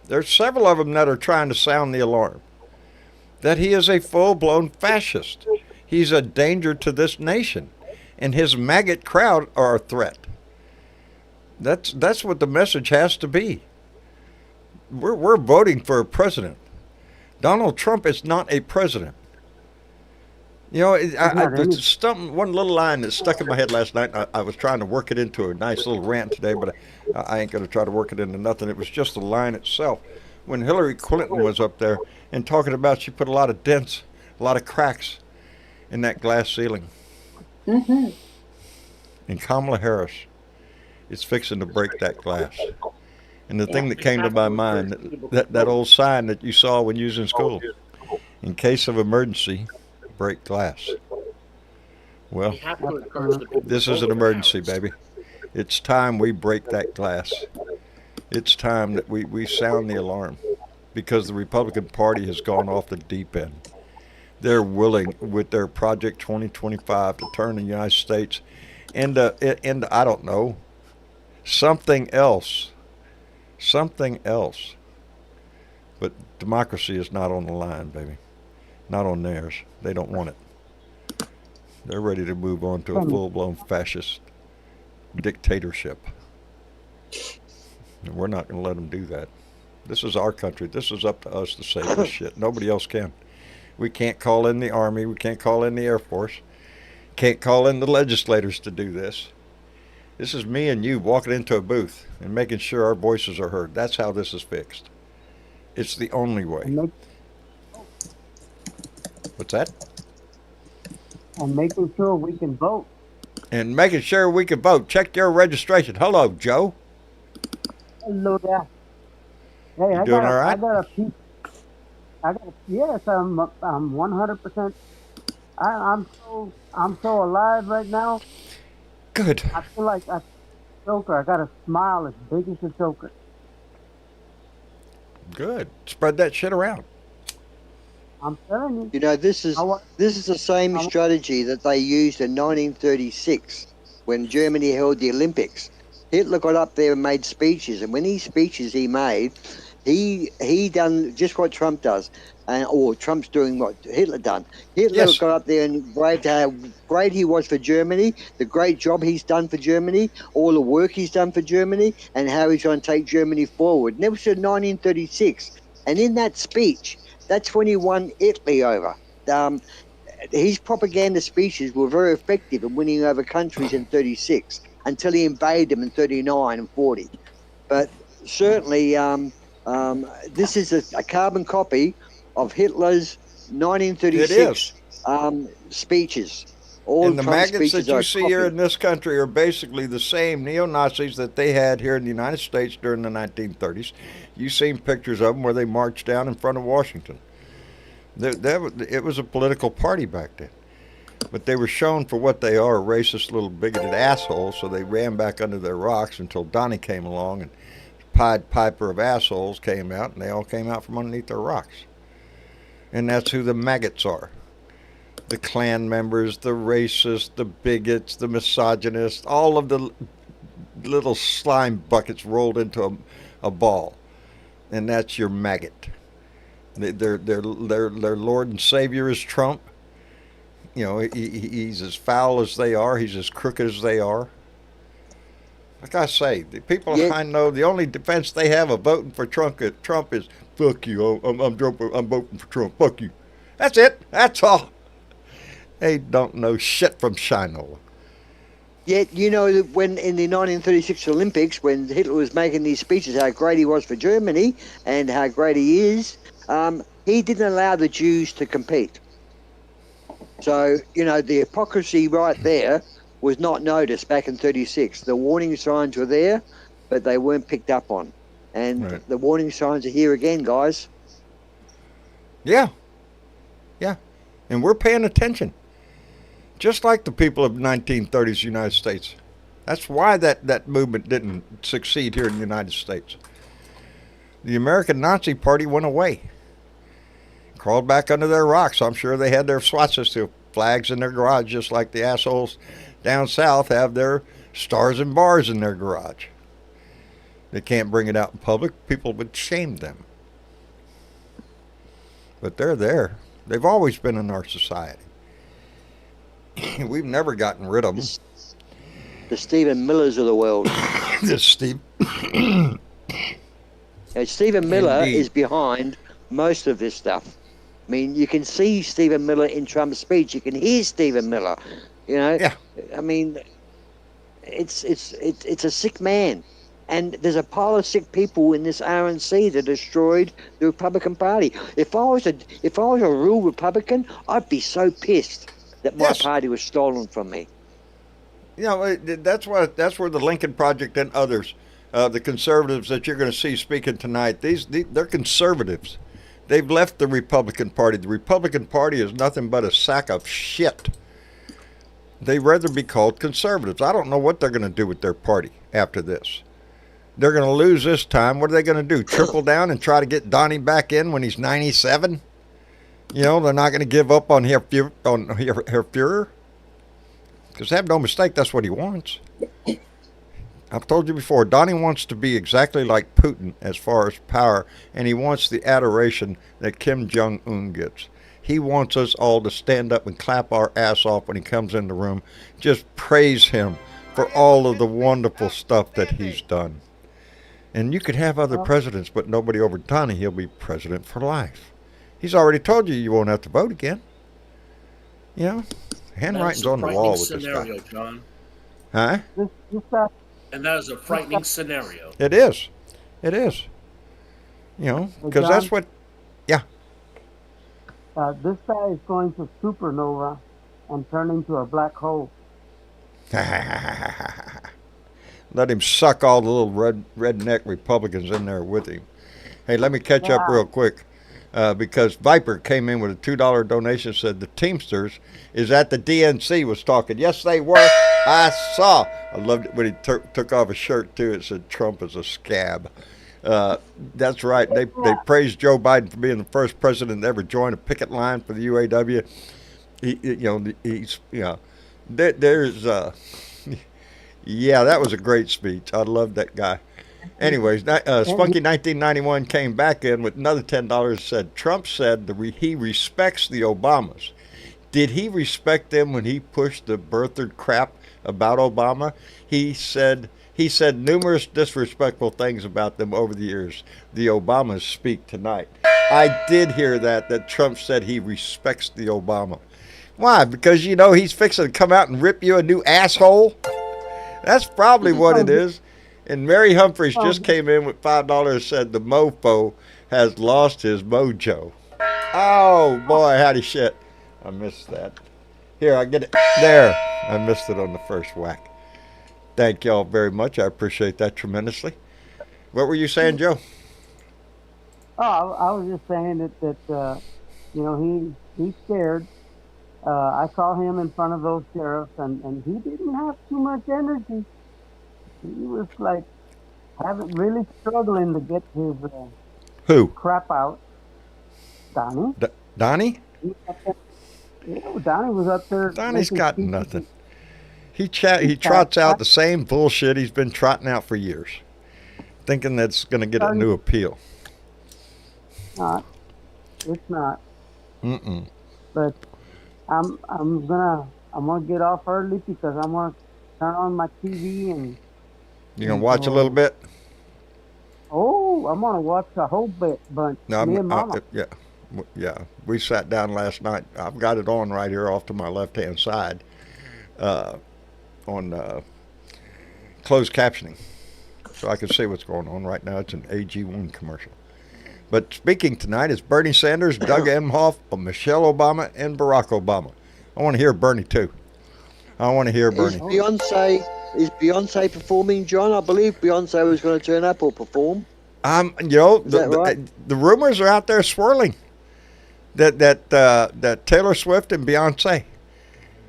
There's several of them that are trying to sound the alarm that he is a full-blown fascist. He's a danger to this nation, and his maggot crowd are a threat. That's what the message has to be. We're voting for a president. Donald Trump is not a president. You know, one little line that stuck in my head last night. I was trying to work it into a nice little rant today, but I ain't going to try to work it into nothing. It was just the line itself. When Hillary Clinton was up there and talking about she put a lot of dents, a lot of cracks in that glass ceiling. Mm-hmm. And Kamala Harris is fixing to break that glass. And the thing that came to my mind, that old sign that you saw when you was in school, in case of emergency, break glass. Well, We have to encourage the people this to is vote an for emergency, Harris. baby. It's time we break that glass. It's time that we sound the alarm, because the Republican Party has gone off the deep end. They're willing, with their Project 2025, to turn the United States into I don't know, something else. Something else. But democracy is not on the line, baby. Not on theirs. They don't want it. They're ready to move on to a full-blown fascist dictatorship. And we're not going to let them do that. This is our country. This is up to us to save this shit. Nobody else can. We can't call in the Army. We can't call in the Air Force. Can't call in the legislators to do this. This is me and you walking into a booth and making sure our voices are heard. That's how this is fixed. It's the only way. What's that? And making sure we can vote. And making sure we can vote. Check your registration. Hello, Joe. Hello there. Hey, You doing all right? I got a piece. Yes, I'm 100%. I'm so alive right now. Good. I feel like a Joker. I got a smile as big as a Joker. Good. Spread that shit around. I'm telling you. You know, this is the same strategy that they used in 1936 when Germany held the Olympics. Hitler got up there and made speeches, and when these speeches he made, he done just what Trump does, or Trump's doing what Hitler done. Hitler got up there and braved how great he was for Germany, the great job he's done for Germany, all the work he's done for Germany, and how he's going to take Germany forward. And that was in 1936. And in that speech, that's when he won Italy over. His propaganda speeches were very effective in winning over countries in 36 until he invaded them in 39 and 40. But certainly, this is a carbon copy of Hitler's 1936 speeches. All And the Trump's maggots that speeches you are see here copied. in this country are basically the same neo-Nazis that they had here in the United States during the 1930s. You've seen pictures of them where they marched down in front of Washington. It was a political party back then. But they were shown for what they are, racist little bigoted assholes, so they ran back under their rocks until Donnie came along and Pied Piper of assholes came out, and they all came out from underneath their rocks. And that's who the maggots are. The Klan members, the racists, the bigots, the misogynists, all of the little slime buckets rolled into a ball. And that's your maggot. Their Lord and Savior is Trump. You know, he's as foul as they are. He's as crooked as they are. Like I say, the people I know, the only defense they have of voting for Trump is, fuck you, I'm voting for Trump, fuck you. That's it. That's all. They don't know shit from Shinola. Yet, you know, when in the 1936 Olympics, when Hitler was making these speeches, how great he was for Germany and how great he is, he didn't allow the Jews to compete. So, you know, the hypocrisy right there was not noticed back in 36. The warning signs were there, but they weren't picked up on. And the warning signs are here again, guys. Yeah. Yeah. And we're paying attention. Just like the people of the 1930s United States. That's why that movement didn't succeed here in the United States. The American Nazi Party went away. Crawled back under their rocks. I'm sure they had their swastika flags in their garage, just like the assholes down south have their stars and bars in their garage. They can't bring it out in public. People would shame them. But they're there. They've always been in our society. We've never gotten rid of them. The Stephen Millers of the world. This Steve. Stephen Miller Indeed. is behind most of this stuff. I mean, you can see Stephen Miller in Trump's speech. You can hear Stephen Miller. You know. Yeah. I mean, it's a sick man, and there's a pile of sick people in this RNC that destroyed the Republican Party. If I was a real Republican, I'd be so pissed that my Yes. party was stolen from me. You know, that's where the Lincoln Project and others, the conservatives that you're going to see speaking tonight, they're conservatives. They've left the Republican Party. The Republican Party is nothing but a sack of shit. They'd rather be called conservatives. I don't know what they're going to do with their party after this. They're going to lose this time. What are they going to do? Triple down and try to get Donnie back in when he's 97? You know, they're not going to give up on Herr Fuhrer. Because have no mistake, that's what he wants. I've told you before, Donnie wants to be exactly like Putin as far as power, and he wants the adoration that Kim Jong-un gets. He wants us all to stand up and clap our ass off when he comes in the room. Just praise him for all of the wonderful stuff that he's done. And you could have other presidents, but nobody over Donnie. He'll be president for life. He's already told you won't have to vote again. You know, handwriting's on the wall with this scenario, guy. John. Huh? And that is a frightening scenario. It is. It is. You know, because that's what. Yeah. This guy is going to supernova and turn into a black hole. Let him suck all the little redneck Republicans in there with him. Hey, let me catch up real quick. Because Viper came in with a $2 donation, said the Teamsters is at the DNC was talking. Yes, they were. I saw. I loved it when he took off his shirt, too. It said Trump is a scab. That's right. They praised Joe Biden for being the first president to ever join a picket line for the UAW. Yeah, that was a great speech. I loved that guy. Anyways, Spunky 1991 came back in with another $10. Said Trump said he respects the Obamas. Did he respect them when he pushed the birther crap about Obama? He said numerous disrespectful things about them over the years. The Obamas speak tonight. I did hear that Trump said he respects the Obama. Why? Because, you know, he's fixing to come out and rip you a new asshole? That's probably what it is. And Mary Humphreys just came in with $5, said the mofo has lost his mojo. Oh, boy, howdy shit. I missed that. Here, I get it. There. I missed it on the first whack. Thank y'all very much. I appreciate that tremendously. What were you saying, Joe? Oh, I was just saying that you know, he's scared. I saw him in front of those sheriffs, and he didn't have too much energy. He was like really struggling to get his Who? crap out. Donnie. Donnie? You know, Donnie was up there. Donnie's got nothing. He trots out the same bullshit he's been trotting out for years, thinking that's going to get a new appeal. It's not. Mm-mm. But I'm gonna get off early because I'm gonna turn on my TV and. You gonna watch a little bit? Oh, I'm gonna watch a whole bunch. No, Me and Mama. yeah. We sat down last night. I've got it on right here off to my left-hand side, on closed captioning, so I can see what's going on right now. It's an AG1 commercial. But speaking tonight is Bernie Sanders, Doug Emhoff, Michelle Obama, and Barack Obama. I want to hear Bernie too. I want to hear Bernie. Is Beyonce performing, John? I believe Beyonce was going to turn up or perform. You know, right? the rumors are out there swirling that Taylor Swift and Beyonce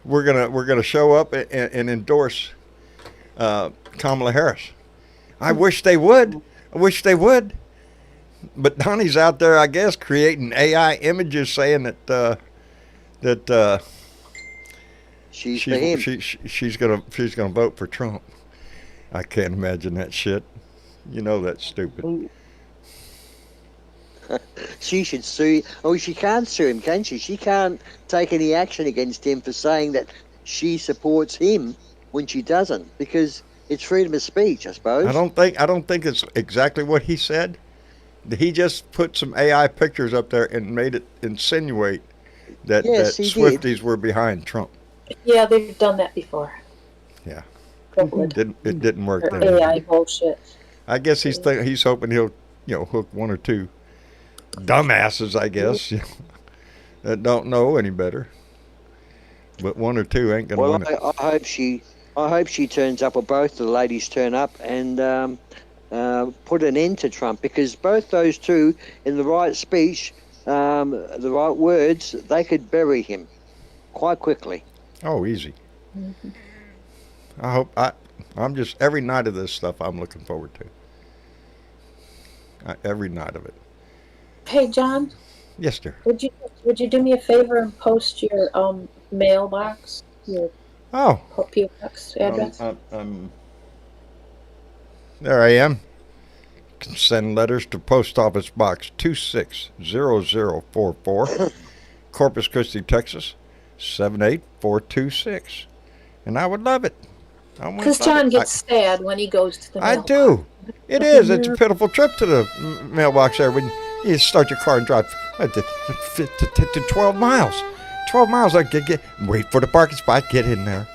we're gonna show up and endorse Kamala Harris. I wish they would. But Donnie's out there, I guess, creating AI images saying that She's for him. She's gonna vote for Trump. I can't imagine that shit. You know that's stupid. She should sue. Oh, she can't sue him, can she? She can't take any action against him for saying that she supports him when she doesn't, because it's freedom of speech, I suppose. I don't think it's exactly what he said. He just put some AI pictures up there and made it insinuate that, Yes, that he Swifties did. were behind Trump. Yeah, they've done that before. Yeah. It Didn't work or then. AI bullshit. I guess he's hoping he'll hook one or two dumbasses, I guess, that don't know any better. But one or two ain't gonna Well, win it. I hope she turns up, or both the ladies turn up, and put an end to Trump, because both those two, in the right speech, the right words, they could bury him quite quickly. Oh, easy. I'm just, every night of this stuff I'm looking forward to. Every night of it. Hey, John, Yes, dear. would you do me a favor and post your mailbox, your Oh, PO box address? there I am. You can send letters to Post Office Box 260044, Corpus Christi, Texas 78426. And I would love it. Because John gets sad when he goes to the I mailbox. do. It is. It's a pitiful trip to the mailbox there when you start your car and drive to 12 miles. 12 miles. Wait for the parking spot. Get in there.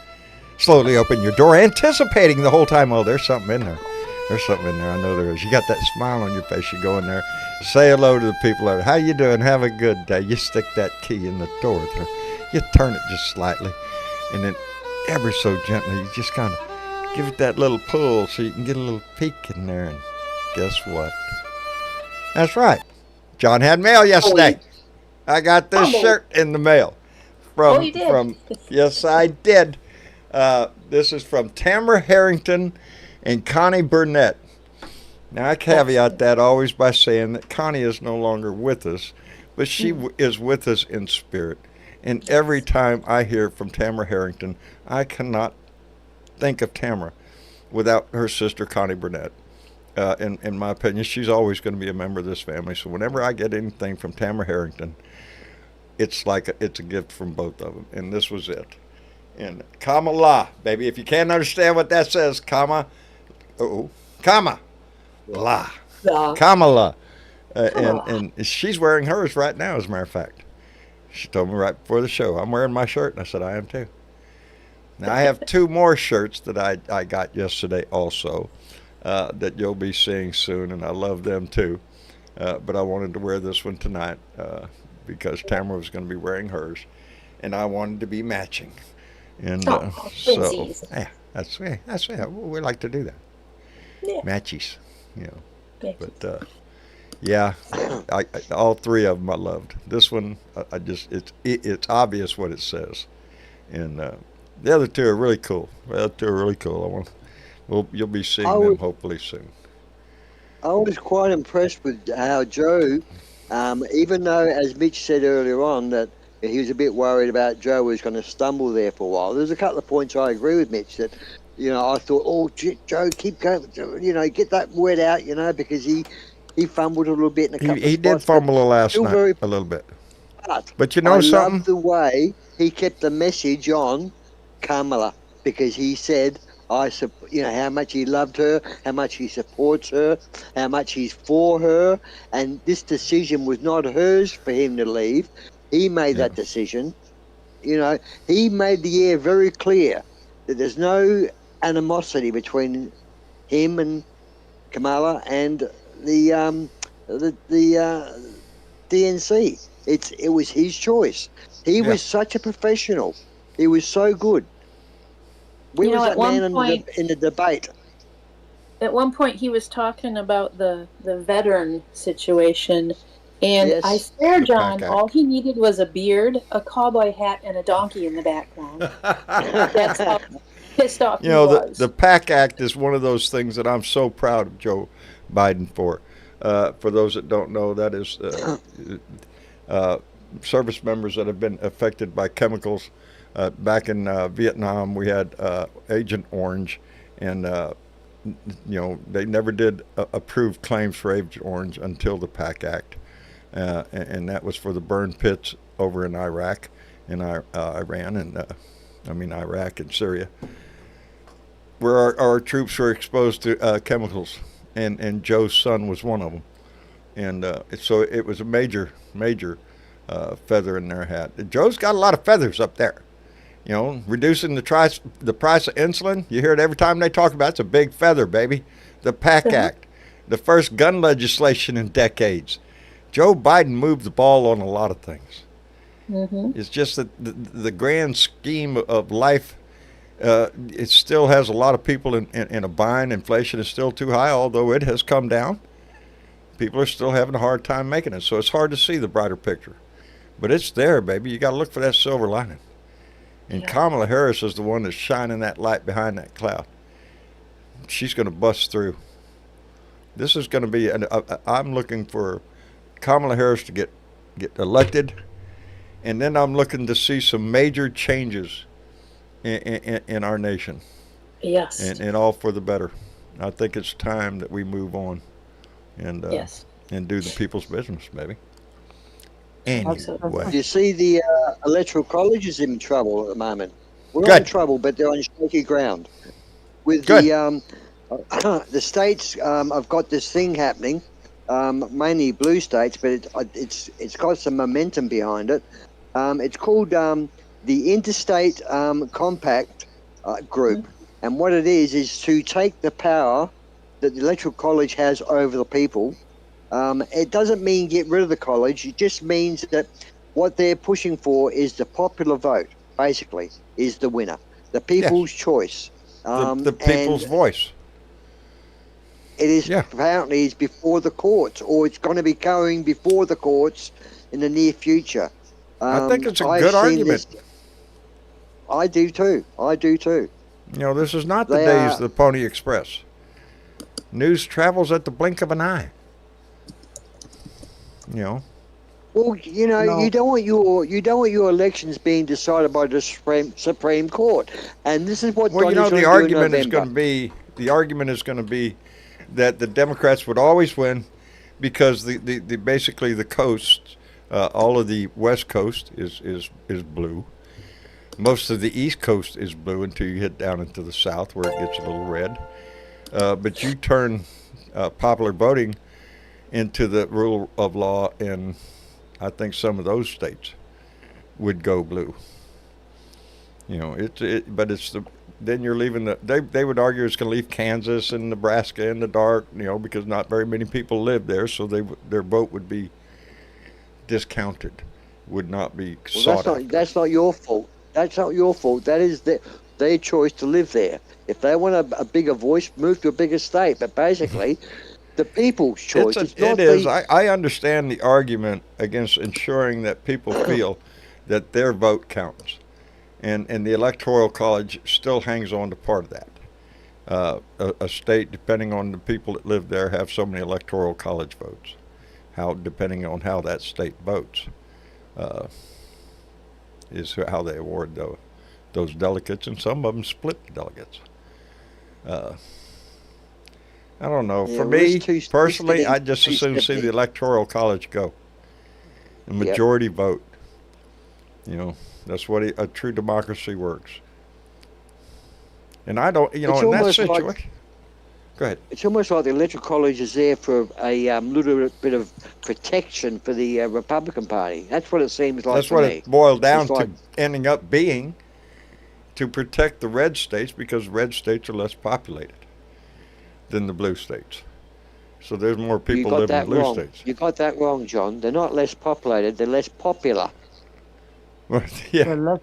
Slowly open your door, anticipating the whole time, oh, there's something in there. There's something in there. I know there is. You got that smile on your face. You go in there, say hello to the people there. How you doing? Have a good day. You stick that key in the door there. You turn it just slightly, and then ever so gently, you just kind of give it that little pull so you can get a little peek in there. And guess what? That's right. John had mail yesterday. I got this shirt in the mail. You did? Yes, I did. This is from Tamara Harrington and Connie Burnett. Now, I caveat that always by saying that Connie is no longer with us, but she is with us in spirit. And every time I hear from Tamara Harrington, I cannot think of Tamara without her sister Connie Burnett. In my opinion, she's always going to be a member of this family. So whenever I get anything from Tamara Harrington, it's like it's a gift from both of them. And this was it. And Kamala, baby. If you can't understand what that says, Kamala. Kamala. And she's wearing hers right now, as a matter of fact. She told me right before the show, I'm wearing my shirt. And I said, I am too. Now, I have two more shirts that I got yesterday also that you'll be seeing soon, and I love them too. But I wanted to wear this one tonight because Tamara was going to be wearing hers, and I wanted to be matching. And so, yeah, that's we like to do that. Yeah. Matchies, you know. But yeah, all three of them I loved. This one, it's obvious what it says, and the other two are really cool. You'll be seeing them hopefully soon. I was quite impressed with how Joe, even though, as Mitch said earlier on, that he was a bit worried about Joe was going to stumble there for a while. There's a couple of points I agree with Mitch that, I thought, oh, Joe, keep going, get that word out, because he fumbled a little bit in a couple of spots. He did fumble last night a little bit. But you know something? I love the way he kept the message on Kamala, because he said, how much he loved her, how much he supports her, how much he's for her, and this decision was not hers for him to leave. He made that decision. He made the air very clear that there's no animosity between him and Kamala and the DNC. It was his choice. He was such a professional. He was so good. Where was that man in the debate? At one point, he was talking about the veteran situation, and I swear, John, all he needed was a beard, a cowboy hat, and a donkey in the background. That's how pissed off he was. The PAC Act is one of those things that I'm so proud of Joe Biden for. For those that don't know, that is service members that have been affected by chemicals Back in Vietnam, we had Agent Orange, and they never did approve claims for Agent Orange until the PAC Act, and that was for the burn pits over in Iraq, in Iran, and Iraq and Syria, where our troops were exposed to chemicals, and Joe's son was one of them, and so it was a major feather in their hat. Joe's got a lot of feathers up there. Reducing the price of insulin, you hear it every time they talk about it. It's a big feather, baby. The PAC Act, the first gun legislation in decades. Joe Biden moved the ball on a lot of things. Mm-hmm. It's just that the grand scheme of life, it still has a lot of people in a bind. Inflation is still too high, although it has come down. People are still having a hard time making it, so it's hard to see the brighter picture. But it's there, baby. You got to look for that silver lining. And Kamala Harris is the one that's shining that light behind that cloud. She's going to bust through. This is going to be, I'm looking for Kamala Harris to get elected, and then I'm looking to see some major changes in our nation. Yes. And all for the better. I think it's time that we move on and do the people's business, baby. Anyway. You see, the Electoral College is in trouble at the moment. We're Good. in trouble, but they're on shaky ground. With Good. the states, have got this thing happening, mainly blue states, but it's got some momentum behind it. It's called the Interstate Compact Group, and what it is to take the power that the Electoral College has over the people. It doesn't mean get rid of the college. It just means that what they're pushing for is the popular vote, basically, is the winner. The people's choice. The people's voice. It is apparently is before the courts, or it's going to be going before the courts in the near future. I think it's a good argument. I do too. This is not the days of the Pony Express. News travels at the blink of an eye. Well, you don't want your elections being decided by the Supreme Court, and this is what. Well, the argument is going to be that the Democrats would always win because the basically the coast, all of the West Coast is blue. Most of the East Coast is blue until you hit down into the South where it gets a little red. But you turn popular voting into the rule of law, and I think some of those states would go blue. Then you're leaving they would argue it's going to leave Kansas and Nebraska in the dark, because not very many people live there, so their vote would be discounted, would not be sought after. That's not your fault. That's not your fault. That is their choice to live there. If they want a bigger voice, move to a bigger state. But basically, the people's choice. I understand the argument against ensuring that people feel that their vote counts, and the Electoral College still hangs on to part of that. A state, depending on the people that live there, have so many Electoral College votes. Depending on how that state votes, is how they award those delegates, and some of them split the delegates. I don't know. For me, personally, I'd just as soon see the Electoral College go. The majority vote. That's what a true democracy works. And I don't, in that situation. Go ahead. It's almost like the Electoral College is there for a little bit of protection for the Republican Party. That's what it seems like. That's what it boiled down to ending up being, to protect the red states, because red states are less populated than the blue states. So there's more people living in blue states. You got that wrong, John. They're not less populated. They're less popular. Yeah.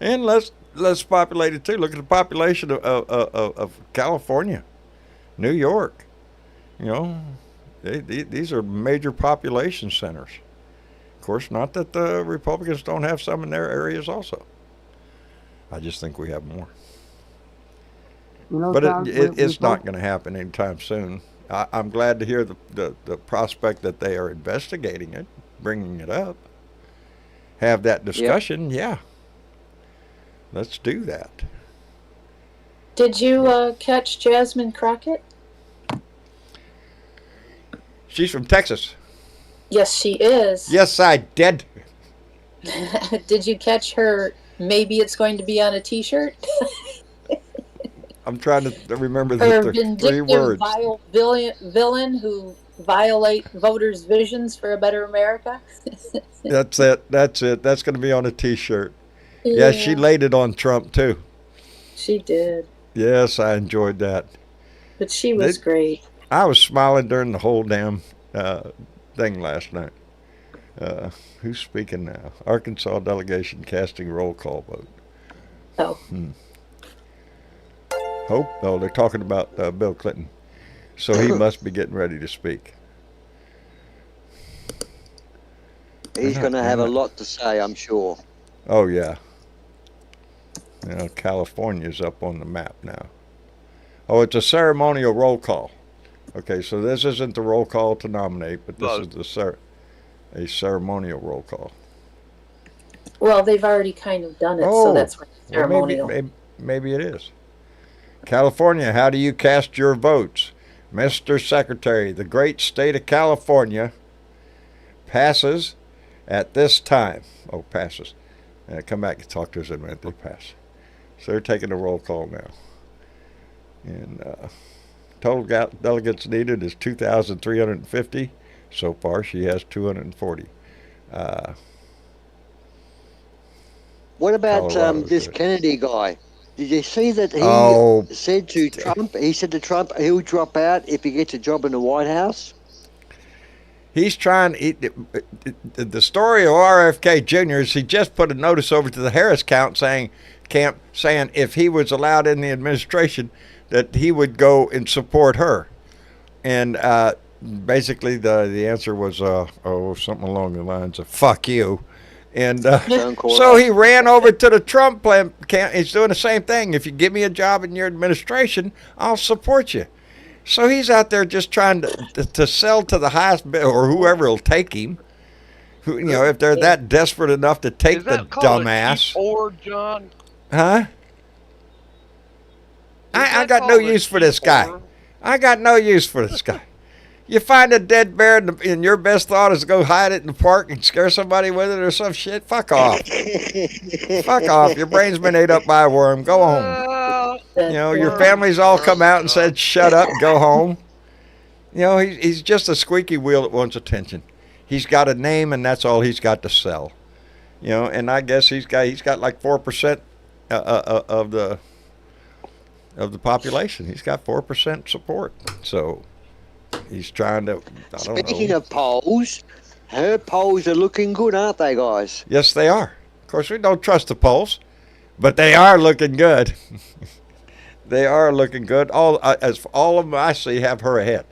And less populated too. Look at the population of California, New York. These are major population centers. Of course, not that the Republicans don't have some in their areas also. I just think we have more. But Tom, it's not going to happen anytime soon. I'm glad to hear the prospect that they are investigating it, bringing it up. Have that discussion, yeah. Let's do that. Did you catch Jasmine Crockett? She's from Texas. Yes, she is. Yes, I did. Did you catch her? Maybe it's going to be on a T-shirt. I'm trying to remember Her the three vindictive, words. vile villain who violate voters' visions for a better America. That's it. That's it. That's going to be on a T-shirt. Yeah, she laid it on Trump too. She did. Yes, I enjoyed that. But she was great. I was smiling during the whole damn thing last night. Who's speaking now? Arkansas delegation casting roll call vote. Oh. Hope? Oh, they're talking about Bill Clinton. So he must be getting ready to speak. He's going to have a lot to say, I'm sure. Oh, yeah. You know, California's up on the map now. Oh, it's a ceremonial roll call. Okay, so this isn't the roll call to nominate, but this is a ceremonial roll call. Well, they've already kind of done it, so that's why it's ceremonial. Well, maybe it is. California, how do you cast your votes? Mr. Secretary, the great state of California passes at this time. Oh, passes. Come back and talk to us in a minute. They pass. So they're taking a roll call now. And total delegates needed is 2,350. So far, she has 240. What about this Kennedy guy? Did you see that he said to Trump, he'll drop out if he gets a job in the White House? He's trying, the story of RFK Jr. is he just put a notice over to the Harris camp saying if he was allowed in the administration that he would go and support her. And basically the answer was, something along the lines of, fuck you. And so he ran over to the Trump camp. He's doing the same thing. If you give me a job in your administration, I'll support you. So he's out there just trying to sell to the highest bid, or whoever will take him. Who, you know, if they're that desperate enough to take the dumbass. Or John? Huh? I got no use for this guy. I got no use for this guy. You find a dead bear and your best thought is to go hide it in the park and scare somebody with it or some shit? Fuck off. Fuck off. Your brain's been ate up by a worm. Go home. You know, your family's all come out and said, shut up, go home. You know, he's just a squeaky wheel that wants attention. He's got a name and that's all he's got to sell. You know, and I guess he's got like 4% of the population. He's got 4% support. So he's trying to, Speaking of polls, her polls are looking good, aren't they, guys? Yes, they are. Of course, we don't trust the polls, but they are looking good. They are looking good. All of them I see have her ahead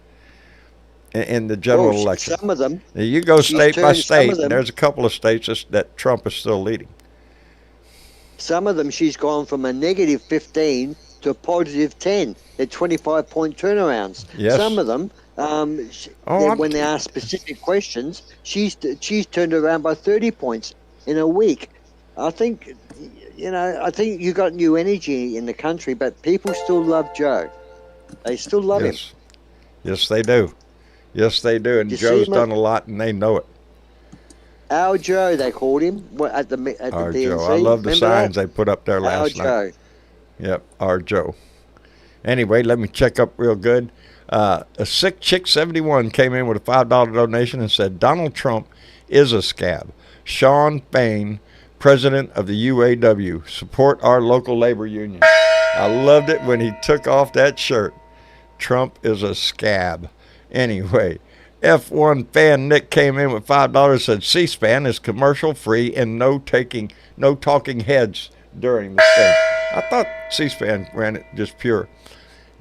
in the general election. Some of them. You go state by state, and there's a couple of states that Trump is still leading. Some of them she's gone from a negative 15 to a positive 10. They're 25-point turnarounds. Yes. Some of them, when they ask specific questions, she's turned around by 30 points in a week. I think you got new energy in the country, but people still love Joe. They still love him. Yes, they do. Yes, they do. And Joe's done a lot, and they know it. Our Joe, they called him at the Our DNC. Joe. I love the signs they put up there last night. Our Joe. Yep, our Joe. Anyway, let me check up real good. A Sick Chick 71 came in with a $5 donation and said, Donald Trump is a scab. Sean Fain, president of the UAW. Support our local labor union. I loved it when he took off that shirt. Trump is a scab. Anyway, F1 fan Nick came in with $5 and said, C-SPAN is commercial free and no talking heads during the thing. I thought C-SPAN ran it just pure.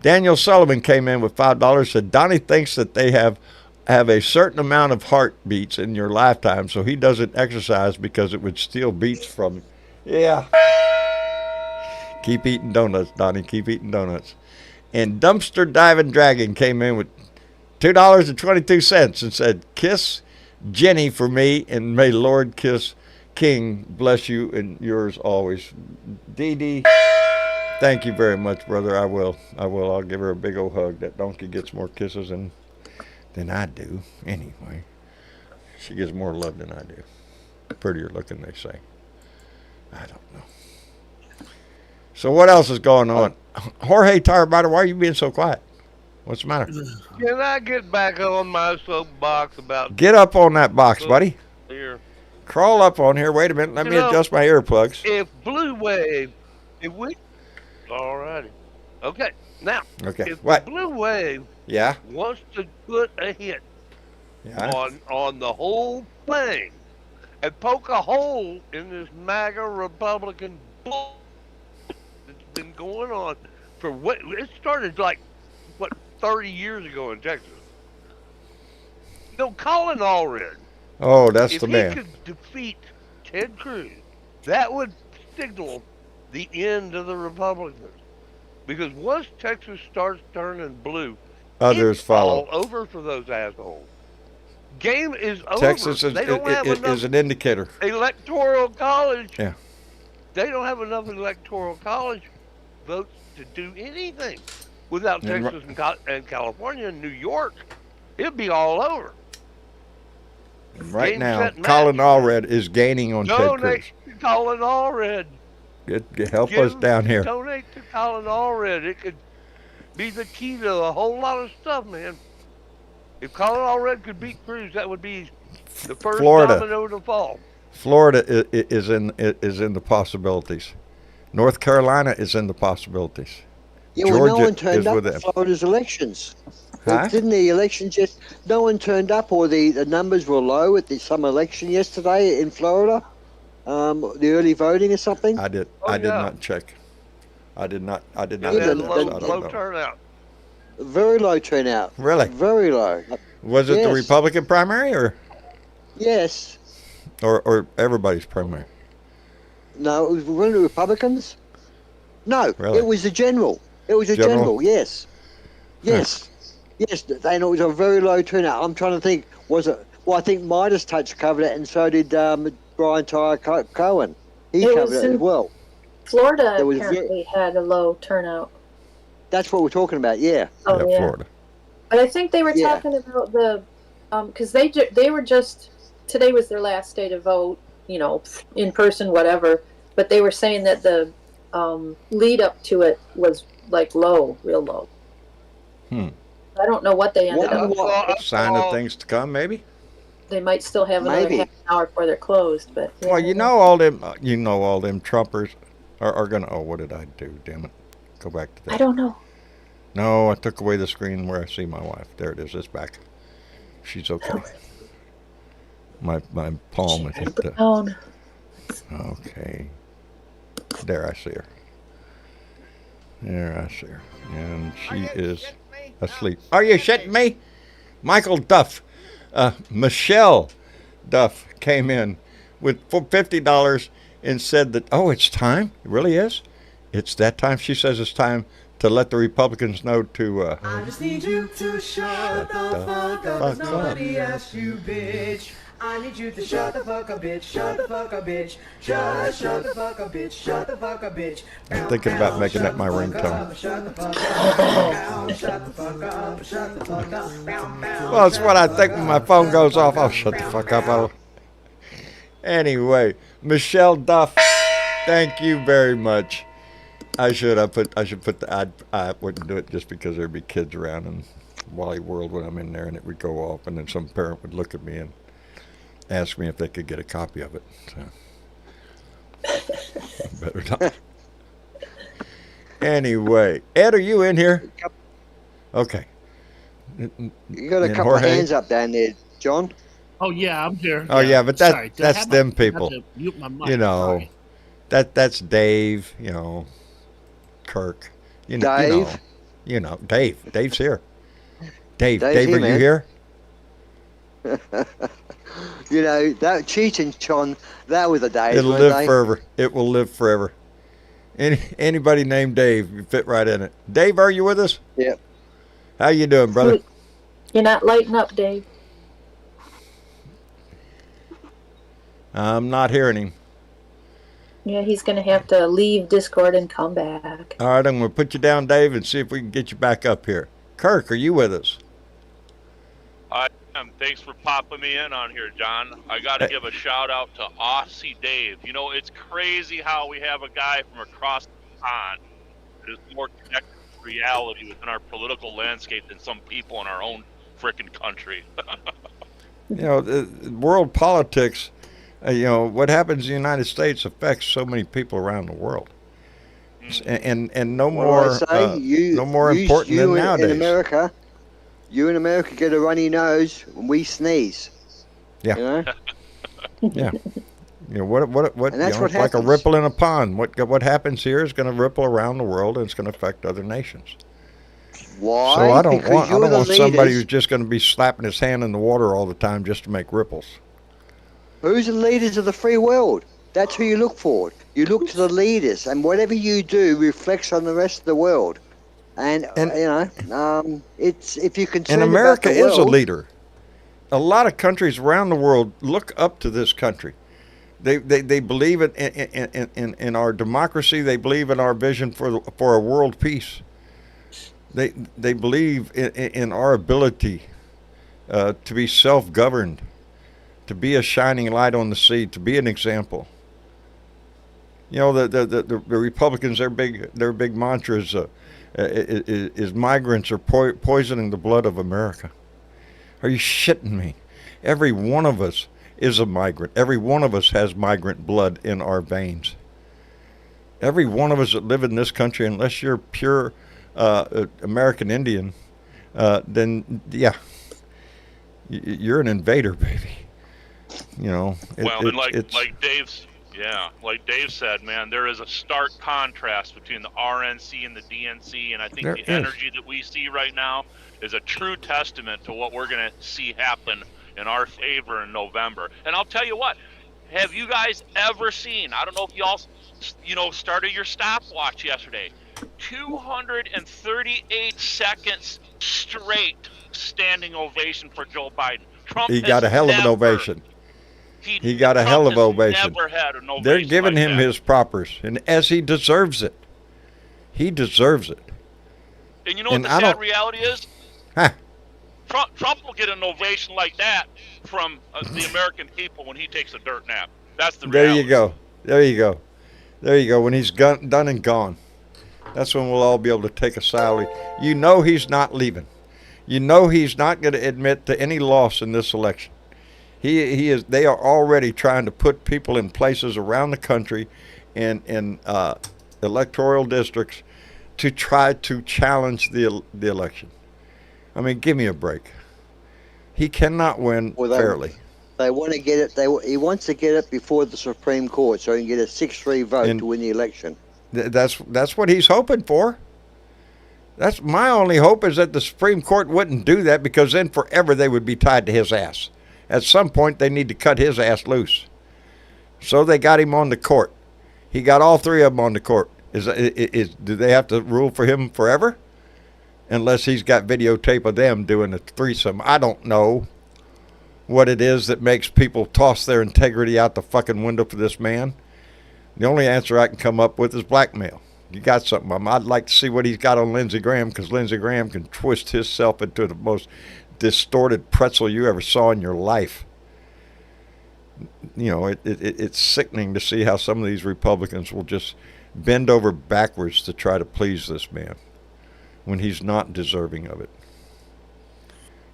Daniel Sullivan came in with $5 and said, Donnie thinks that they have a certain amount of heartbeats in your lifetime, so he doesn't exercise because it would steal beats from him. Yeah. Keep eating donuts, Donnie. Keep eating donuts. And Dumpster Diving Dragon came in with $2.22 and said, kiss Jenny for me, and may Lord kiss King bless you and yours always. Dee Dee, thank you very much, brother. I will. I'll give her a big old hug. That donkey gets more kisses than I do. Anyway, she gets more love than I do. Prettier looking, they say. I don't know. So what else is going on? Jorge Tarabata, why are you being so quiet? What's the matter? Can I get back on my soapbox about Get up on that box, buddy. here? Crawl up on here. Wait a minute. Let me adjust my earplugs. If Blue Wave, if we, alrighty, okay. Now, Okay. if What? Blue Wave Yeah. wants to put a hit Yeah. on the whole thing and poke a hole in this MAGA Republican bull that's been going on for what it started like 30 years ago in Texas. No, Colin Allred. Oh, that's If the he man. could defeat Ted Cruz, that would signal the end of the Republicans. Because once Texas starts turning blue, Others it's follow. all over for those assholes. Game is over. Texas They don't have enough is an indicator. electoral college. Yeah. They don't have enough electoral college votes to do anything. Without And Texas and California and New York, it'd be all over. Right Game, now, set, match. Colin Allred is gaining on Ted Cruz. Donate to Colin Allred. Help us down here. Donate to Colin Allred. It could be the key to a whole lot of stuff, man. If Colin Allred could beat Cruz, that would be the first Florida. domino to fall. Florida is in the possibilities. North Carolina is in the possibilities. Yeah, well, no Georgia one turned is up with for them. Florida's elections. Huh? Didn't the elections just... No one turned up, or the numbers were low at some election yesterday in Florida? The early voting or something? I did Oh, did yeah. not check. I did not Yeah, do they had that, the- so I low don't know. turnout. Very low turnout. Really? Very low. Was it the Yes. Republican primary Yes. or everybody's primary? No, it was one of the Republicans. No, Really? it was the general. It was a General? general, yes. Yes. Yes, and it was a very low turnout. I'm trying to think, was it... Well, I think Midas Touch covered it, and so did Brian Tyler Cohen. He It covered was it as in- well. Florida It was apparently had a low turnout. That's what we're talking about, yeah. Oh, yeah. Florida. But I think they were Yeah. talking about the, because they were just, today was their last day to vote, in person, whatever. But they were saying that the lead up to it was like low, real low. I don't know what they ended up. Sign of things to come, maybe. They might still have another Maybe. half an hour before they're closed, but yeah. Well, all them Trumpers are gonna. Oh, what did I do? Damn it! Go back to that. I don't know. No, I took away the screen where I see my wife. There it is. It's back. She's okay. My palm is hit the. Phone. Okay. There I see her. There I see her. And she is asleep. Are you shitting me? Michael Duff. Michelle Duff came in with $50 and said that, oh, it's time. It really is. It's that time. She says it's time to let the Republicans know to... I just need you to shut the fuck up, 'cause nobody asked you, bitch. I need you to shut the fuck up, bitch. Shut the fuck up, bitch. Just shut the fuck up, bitch. Shut the fuck up, bitch. I'm thinking about making that my ringtone. Shut the fuck up. Shut the fuck up. Shut the fuck up. Well, it's what I think when my phone goes off. I'll shut the fuck up. Anyway, Michelle Duff, thank you very much. I should put the I wouldn't do it just because there'd be kids around in Wally World when I'm in there and it would go off and then some parent would look at me and ask me if they could get a copy of it. So better not. Anyway, Ed, are you in here? Okay. You got a And couple of Jorge? hands up down there, John. Oh yeah, I'm here. Oh yeah, but Sorry, did I that's have them I had people. to mute my mic. You know, Sorry. that's Dave. Kirk. Dave? Dave. Dave's here. Dave, Dave's here, are you man. here? That Cheech and John, that was the days, It'll weren't live they? forever. It will live forever. Anybody named Dave, you fit right in it. Dave, are you with us? Yep. How you doing, brother? You're not lighting up, Dave. I'm not hearing him. Yeah, he's going to have to leave Discord and come back. All right, I'm going to put you down, Dave, and see if we can get you back up here. Kirk, are you with us? I am. Thanks for popping me in on here, John. I got to give a shout out to Aussie Dave. You know, it's crazy how we have a guy from across the pond that is more connected to reality within our political landscape than some people in our own frickin' country. You know, world politics, you know, what happens in the United States affects so many people around the world. And no more, no more important than nowadays. You in America get a runny nose when we sneeze. Yeah. You know? Yeah. You know, what And that's you know, what it's like a happens. ripple in a pond. What happens here is going to ripple around the world, and it's going to affect other nations. Why? So I don't Because want you're the somebody leaders. who's just going to be slapping his hand in the water all the time just to make ripples. Who's the leaders of the free world? That's who you look for. You look to the leaders, and whatever you do reflects on the rest of the world. And you know, it's if you can. And America is a leader. A lot of countries around the world look up to this country. They believe in our democracy. They believe in our vision for a world peace. They believe in our ability to be self-governed, to be a shining light on the sea, to be an example. You know, the Republicans, their big mantra is migrants are poisoning the blood of America. Are you shitting me? Every one of us is a migrant. Every one of us has migrant blood in our veins. Every one of us that live in this country, unless you're pure American Indian, then yeah, you're an invader, baby. You know. Well, and like Dave said, man, there is a stark contrast between the RNC and the DNC, and I think the energy that we see right now is a true testament to what we're going to see happen in our favor in November. And I'll tell you what, have you guys ever seen, I don't know if y'all, you know, started your stopwatch yesterday, 238 seconds straight standing ovation for Joe Biden. Trump he got a hell of an ovation. He got a hell of an ovation. They're giving him his propers, and as he deserves it. He deserves it. And you know what the sad reality is? Huh. Trump will get an ovation like that from the American people when he takes a dirt nap. That's the reality. There you go. When he's done and gone, that's when we'll all be able to take a salary. You know he's not leaving. You know he's not going to admit to any loss in this election. He is. They are already trying to put people in places around the country, in electoral districts, to try to challenge the election. I mean, give me a break. He cannot win fairly. They want to get it. He wants to get it before the Supreme Court, so he can get a 6-3 vote to win the election. That's what he's hoping for. That's my only hope, is that the Supreme Court wouldn't do that, because then forever they would be tied to his ass. At some point, they need to cut his ass loose. So they got him on the court. He got all three of them on the court. Do they have to rule for him forever? Unless he's got videotape of them doing a threesome. I don't know what it is that makes people toss their integrity out the fucking window for this man. The only answer I can come up with is blackmail. You got something. I'd like to see what he's got on Lindsey Graham, because Lindsey Graham can twist himself into the most distorted pretzel you ever saw in your life. You know, it's sickening to see how some of these Republicans will just bend over backwards to try to please this man when he's not deserving of it.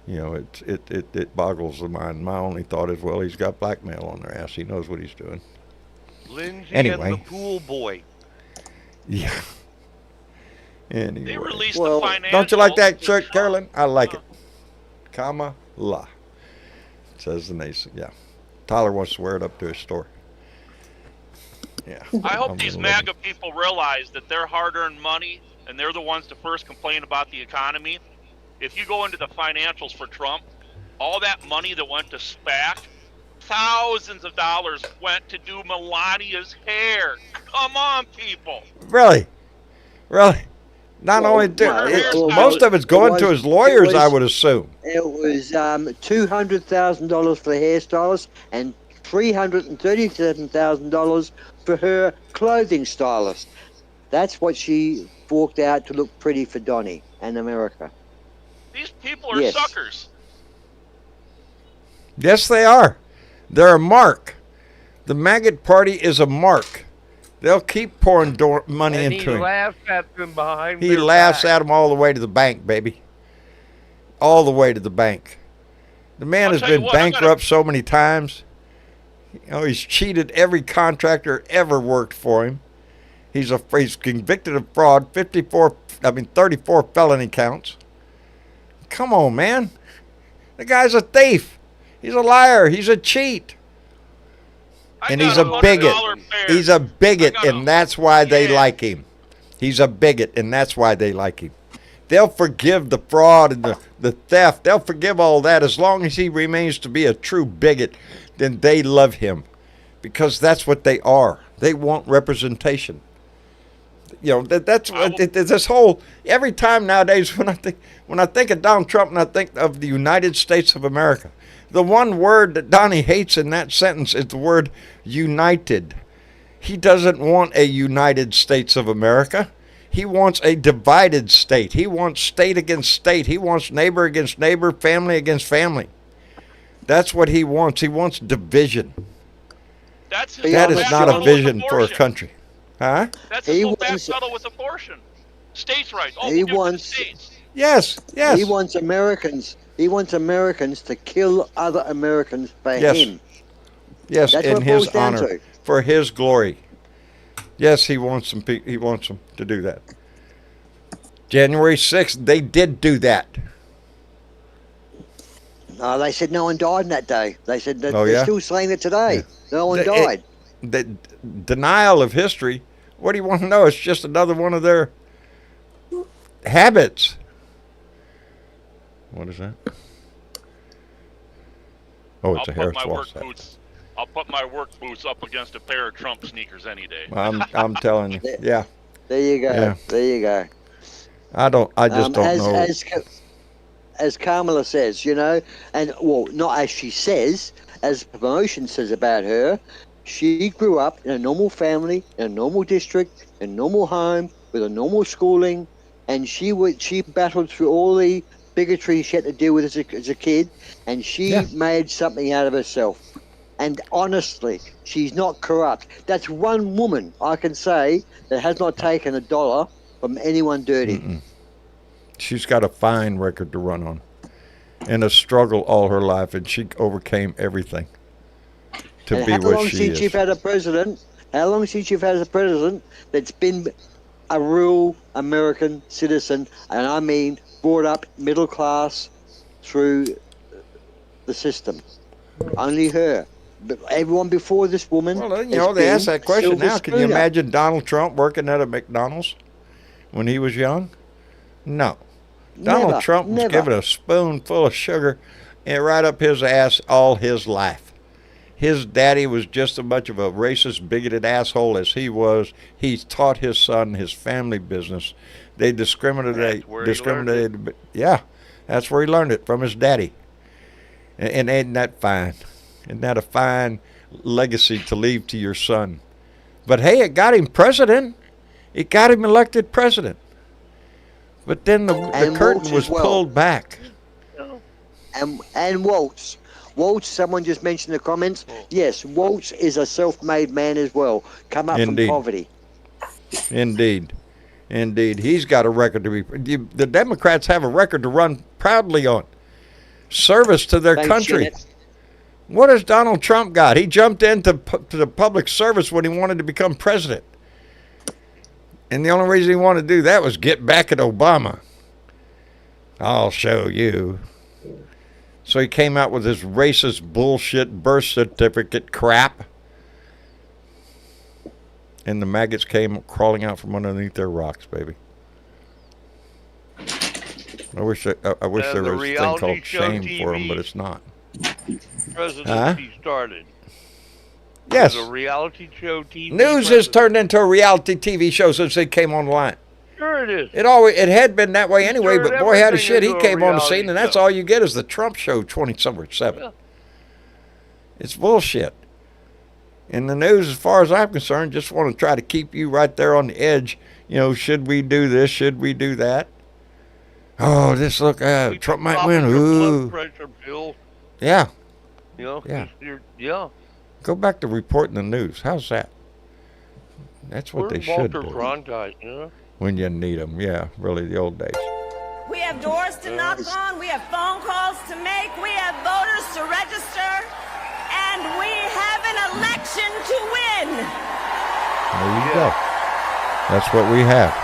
You know, it boggles the mind. My only thought is, well, he's got blackmail on their ass. He knows what he's doing. Lindsay Anyway. and the pool boy. Yeah. Anyway. They released the financial. Don't you like that shirt, Carolyn? I like it. Kamala. Says the nation. Yeah. Tyler wants to wear it up to his store. Yeah. I hope these MAGA people realize that their hard-earned money, and they're the ones to first complain about the economy. If you go into the financials for Trump, all that money that went to SPAC, thousands of dollars went to do Melania's hair. Come on, people. Really? Not only most of it's going to his lawyers, I would assume. It was $200,000 for the hairstylist and $337,000 for her clothing stylist. That's what she forked out to look pretty for Donnie and America. These people are Yes. suckers. Yes, they are. They're a mark. The maggot party is a mark. They'll keep pouring money And into he him. laughs at them behind He their laughs back. at them all the way to the bank, baby. All the way to the bank. The man I'll has tell you been what, I gotta- bankrupt so many times. You know, he's cheated every contractor ever worked for him. He's convicted of fraud, 34 felony counts. Come on, man. The guy's a thief. He's a liar. He's a cheat. And he's a bigot. He's a bigot, and that's why they like him. He's a bigot, and that's why they like him. They'll forgive the fraud and the theft. They'll forgive all that as long as he remains to be a true bigot. Then they love him because that's what they are. They want representation. You know, that's this whole every time nowadays when I think of Donald Trump and I think of the United States of America, the one word that Donnie hates in that sentence is the word united. He doesn't want a United States of America. He wants a divided state. He wants state against state. He wants neighbor against neighbor, family against family. That's what he wants. He wants division. That's his That whole is back not a battle with vision for a abortion. country. Huh? That's his He whole back wants- battle with abortion. States' rights. Oh, He we'll give it to the wants- states. Yes, yes. He wants Americans to kill other Americans for Yes. him. Yes, That's in what it his boils down honor, to. for his glory. Yes, he wants them. He wants them to do that. January 6th, they did do that. No, they said no one died in that day. They said that Oh, they're yeah? still saying it today. No one The- died. The denial of history. What do you want to know? It's just another one of their habits. What is that? Oh, it's a hair swallow. I'll put my work boots up against a pair of Trump sneakers any day. I'm telling you. Yeah. There you go. Yeah. There you go. I just don't know. As Kamala says, you know, and well, not as she says, as promotion says about her, she grew up in a normal family, in a normal district, in a normal home, with a normal schooling, and she battled through all the bigotry she had to deal with as a kid, and she made something out of herself. And honestly, she's not corrupt. That's one woman I can say that has not taken $1 from anyone dirty. Mm-mm. She's got a fine record to run on and a struggle all her life, and she overcame everything to And be how what long she since is. you've had a president? How long since you've had a president that's been a real American citizen, and I mean brought up middle class through the system? Only her. But everyone before this woman. Well, you know, they ask that question now. Can you silver imagine Donald Trump working at a McDonald's when he was young? No. Donald Never, Trump was never. given a spoonful of sugar and right up his ass all his life. His daddy was just as much of a racist, bigoted asshole as he was. He taught his son his family business. They discriminated. But yeah, that's where he learned it, from his daddy. And isn't that fine? Isn't that a fine legacy to leave to your son? But hey, it got him president. It got him elected president. But then the curtain Waltz was as well. pulled back. And Waltz. Waltz, someone just mentioned in the comments. Yes, Waltz is a self-made man as well. Come up Indeed. from poverty. Indeed. Indeed. He's got a record to be. The Democrats have a record to run proudly on. Service to their Thanks, country. Janet. What has Donald Trump got? He jumped into to the public service when he wanted to become president. And the only reason he wanted to do that was get back at Obama. I'll show you. So he came out with this racist bullshit birth certificate crap. And the maggots came crawling out from underneath their rocks, baby. I wish there was a thing called shame for them, but it's not. Presidency started. Yes. There's a reality show TV. News has turned into a reality TV show since it came online. Sure it is. It had been that way anyway, turned but boy, how the everything shit he into a came on the reality scene, and that's show. all you get is the Trump show 20-7. Yeah. It's bullshit. And the news, as far as I'm concerned, just want to try to keep you right there on the edge. You know, should we do this? Should we do that? Oh, this look, Keep Trump might popping win. your blood Ooh. pressure pills. Yeah. You know, Yeah. Yeah. Go back to reporting the news. How's that? That's what they Where's should Walter do. Cronkite, you know? When you need them. Yeah, really, the old days. We have doors to knock on, we have phone calls to make, we have voters to register, and we have an election to win. There you go. That's what we have.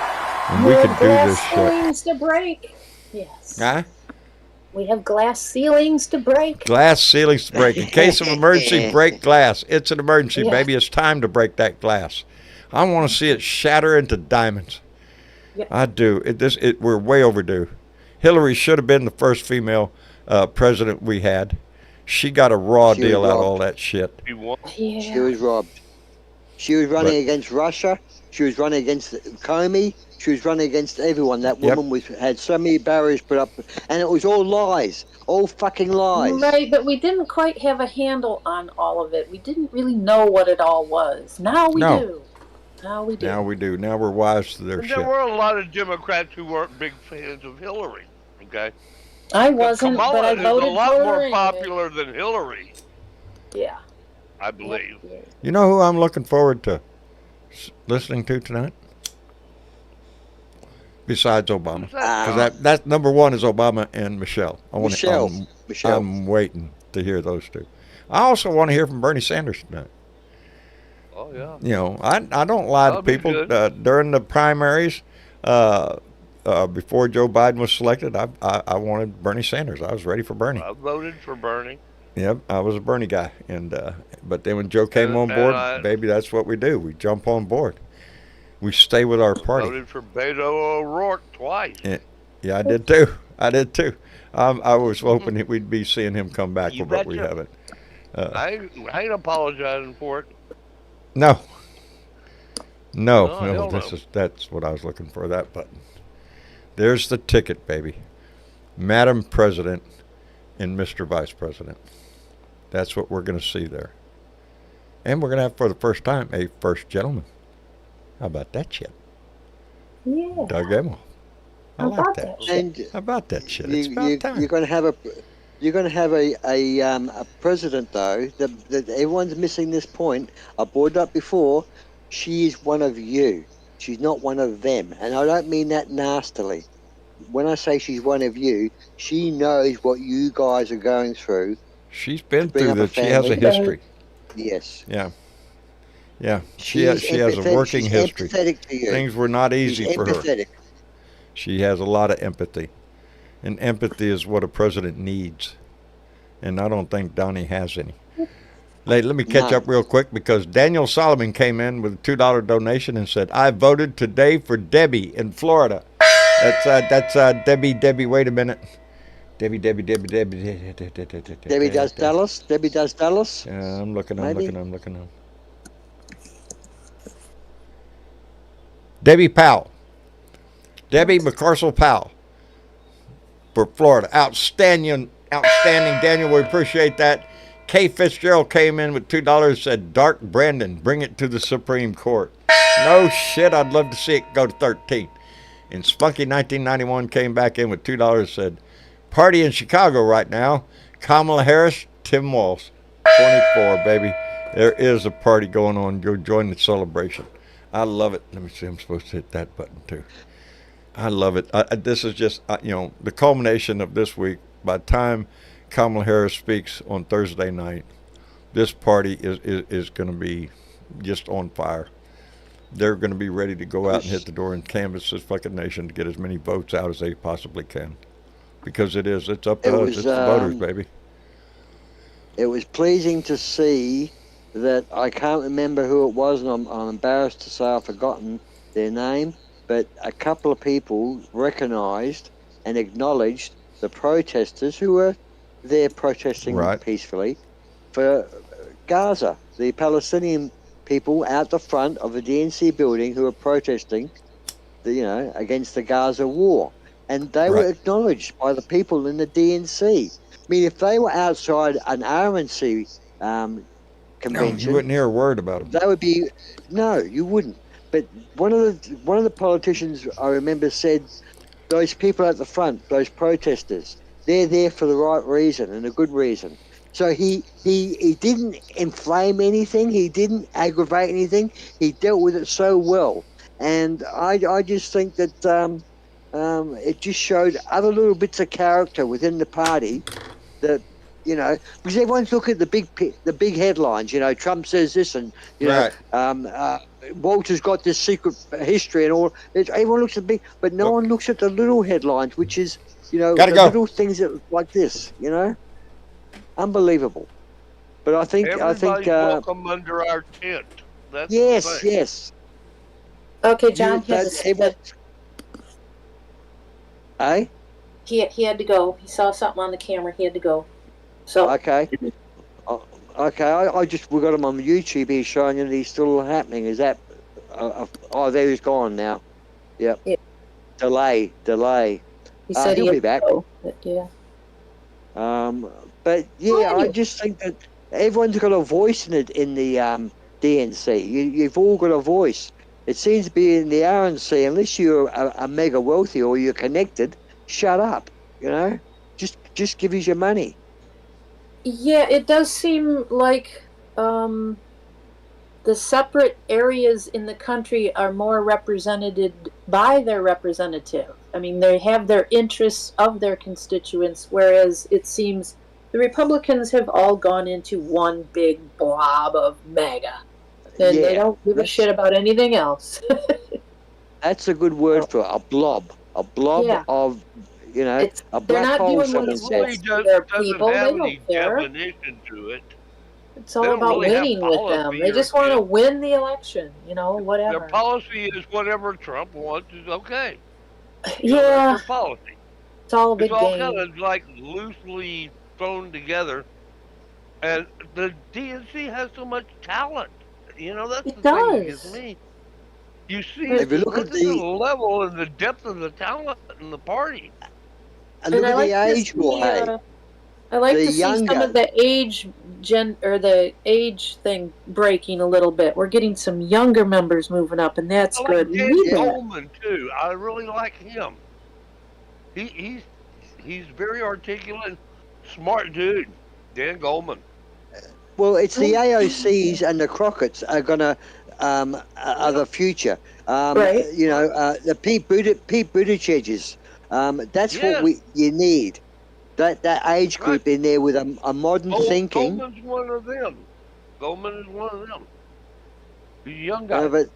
And we could do this glass shit. ceilings to break. Yes. Huh? We have glass ceilings to break. Glass ceilings to break. In case of emergency, break glass. It's an emergency, Yeah. baby. It's time to break that glass. I want to see it shatter into diamonds. Yeah. I do. We're way overdue. Hillary should have been the first female president we had. She got a raw She was deal out of robbed. all that shit. He won. Yeah. She was robbed. She was running But- against Russia. She was running against Comey. She was running against everyone. That Yep. woman had so many barriers put up, and it was all lies, all fucking lies. Right, but we didn't quite have a handle on all of it. We didn't really know what it all was. Now we No. do. Now we do. Now we do. Now we're wise to their And shit. there were a lot of Democrats who weren't big fans of Hillary. Okay, I wasn't, but Kamala I is a voted lot for her more anyway. popular than Hillary, Yeah. I believe. You know who I'm looking forward to listening to tonight? Besides Obama. Because that number one is Obama and Michelle. Michelle. I'm waiting to hear those two. I also want to hear from Bernie Sanders tonight. Oh yeah. You know, I don't lie That'll to be people. good. During the primaries, before Joe Biden was selected, I wanted Bernie Sanders. I was ready for Bernie. I voted for Bernie. Yep, I was a Bernie guy. But then when Joe came on And board, I- baby, that's what we do. We jump on board. We stay with our party. Voted for Beto O'Rourke twice. Yeah, I did too. I was hoping that we'd be seeing him come back, You but we betcha. haven't. I ain't apologizing for it. No. No, hell no. That's what I was looking for, that button. There's the ticket, baby. Madam President and Mr. Vice President. That's what we're going to see there. And we're going to have, for the first time, a first gentleman. How about that shit? Yeah. Doug Emhoff. I How like about that. that shit? And How about that shit? It's about time. you're going to have a president though that everyone's missing this point. I brought it up before. She is one of you. She's not one of them, and I don't mean that nastily. When I say she's one of you, she knows what you guys are going through. She's been bring through up a that. She has a family. history. Yes. Yeah. Yeah. She has a working she's history. Empathetic to you. Things were not easy She's for her. empathetic. She has a lot of empathy. And empathy is what a president needs. And I don't think Donnie has any. Let me catch up real quick, because Daniel Solomon came in with a $2 donation and said, I voted today for Debbie in Florida. That's Debbie, wait a minute. Debbie Debbie does Dallas. Debbie does Dallas. Yeah, I'm looking. Debbie Powell. Debbie McCarcel Powell for Florida. Outstanding, Daniel. We appreciate that. Kay Fitzgerald came in with $2, said, Dark Brandon, bring it to the Supreme Court. No shit, I'd love to see it go to 13. And Spunky 1991 came back in with $2, said, party in Chicago right now. Kamala Harris, Tim Walz. 24, baby. There is a party going on. Go join the celebration. I love it. Let me see, I'm supposed to hit that button too. I love it. This is just, the culmination of this week. By the time Kamala Harris speaks on Thursday night, this party is going to be just on fire. They're going to be ready to go out and hit the door and canvass this fucking nation to get as many votes out as they possibly can. Because it's up to us. It's the voters, baby. It was pleasing to see that. I can't remember who it was, and I'm embarrassed to say I've forgotten their name, but a couple of people recognised and acknowledged the protesters who were there protesting peacefully for Gaza, the Palestinian people out the front of the DNC building who were protesting, against the Gaza war. And they were acknowledged by the people in the DNC. I mean, if they were outside an RNC convention. You wouldn't hear a word about them. That would be no, you wouldn't. But one of the politicians I remember said, those people at the front, those protesters, they're there for the right reason and a good reason. So he didn't inflame anything. He didn't aggravate anything. He dealt with it so well. And I just think that it just showed other little bits of character within the party that, you know, because everyone's looking at the big headlines. You know, Trump says this, and you know, Walter's got this secret history and all. Everyone looks at big, but no one looks at the little headlines, which is, you know, little things that like this. You know, unbelievable. But I think everybody's welcome under our tent. That's yes, yes. Okay, John has Eh? He had to go. He saw something on the camera. He had to go. So okay. Okay, I just we got him on YouTube here showing that he's still happening. Is that? Oh, there he's gone now. Yep. Yeah. Delay. He said he'll be back. Go, but yeah. But yeah, I just think that everyone's got a voice in the DNC. You've all got a voice. It seems to be in the RNC. Unless you're a mega wealthy or you're connected, shut up. You know, just give us your money. Yeah, it does seem like the separate areas in the country are more represented by their representative. I mean, they have their interests of their constituents, whereas it seems the Republicans have all gone into one big blob of MAGA. And they don't give a shit about anything else. That's a good word for a blob. A blob of, you know, a black hole. It really doesn't have any definition to it. It's all about winning with them. They just want to win the election, you know, whatever. Their policy is whatever Trump wants is okay. Yeah. That's their policy. It's all a big game. It's all game. kind of like loosely thrown together. And the DNC has so much talent. You know, that's the thing that gets me. You see, if you look at the level and the depth of the talent in the party. And look at the age, I like to see some of the the age thing breaking a little bit. We're getting some younger members moving up, and that's good. Dan Goldman too. I really like him. He's very articulate, smart dude. Dan Goldman. Well, it's the AOCs and the Crockett's are gonna are the future. Right. You know, the Pete Buttigieg's. That's what you need. That age group in there with a modern thinking. Goldman's one of them. Goldman is one of them. He's a young guy. But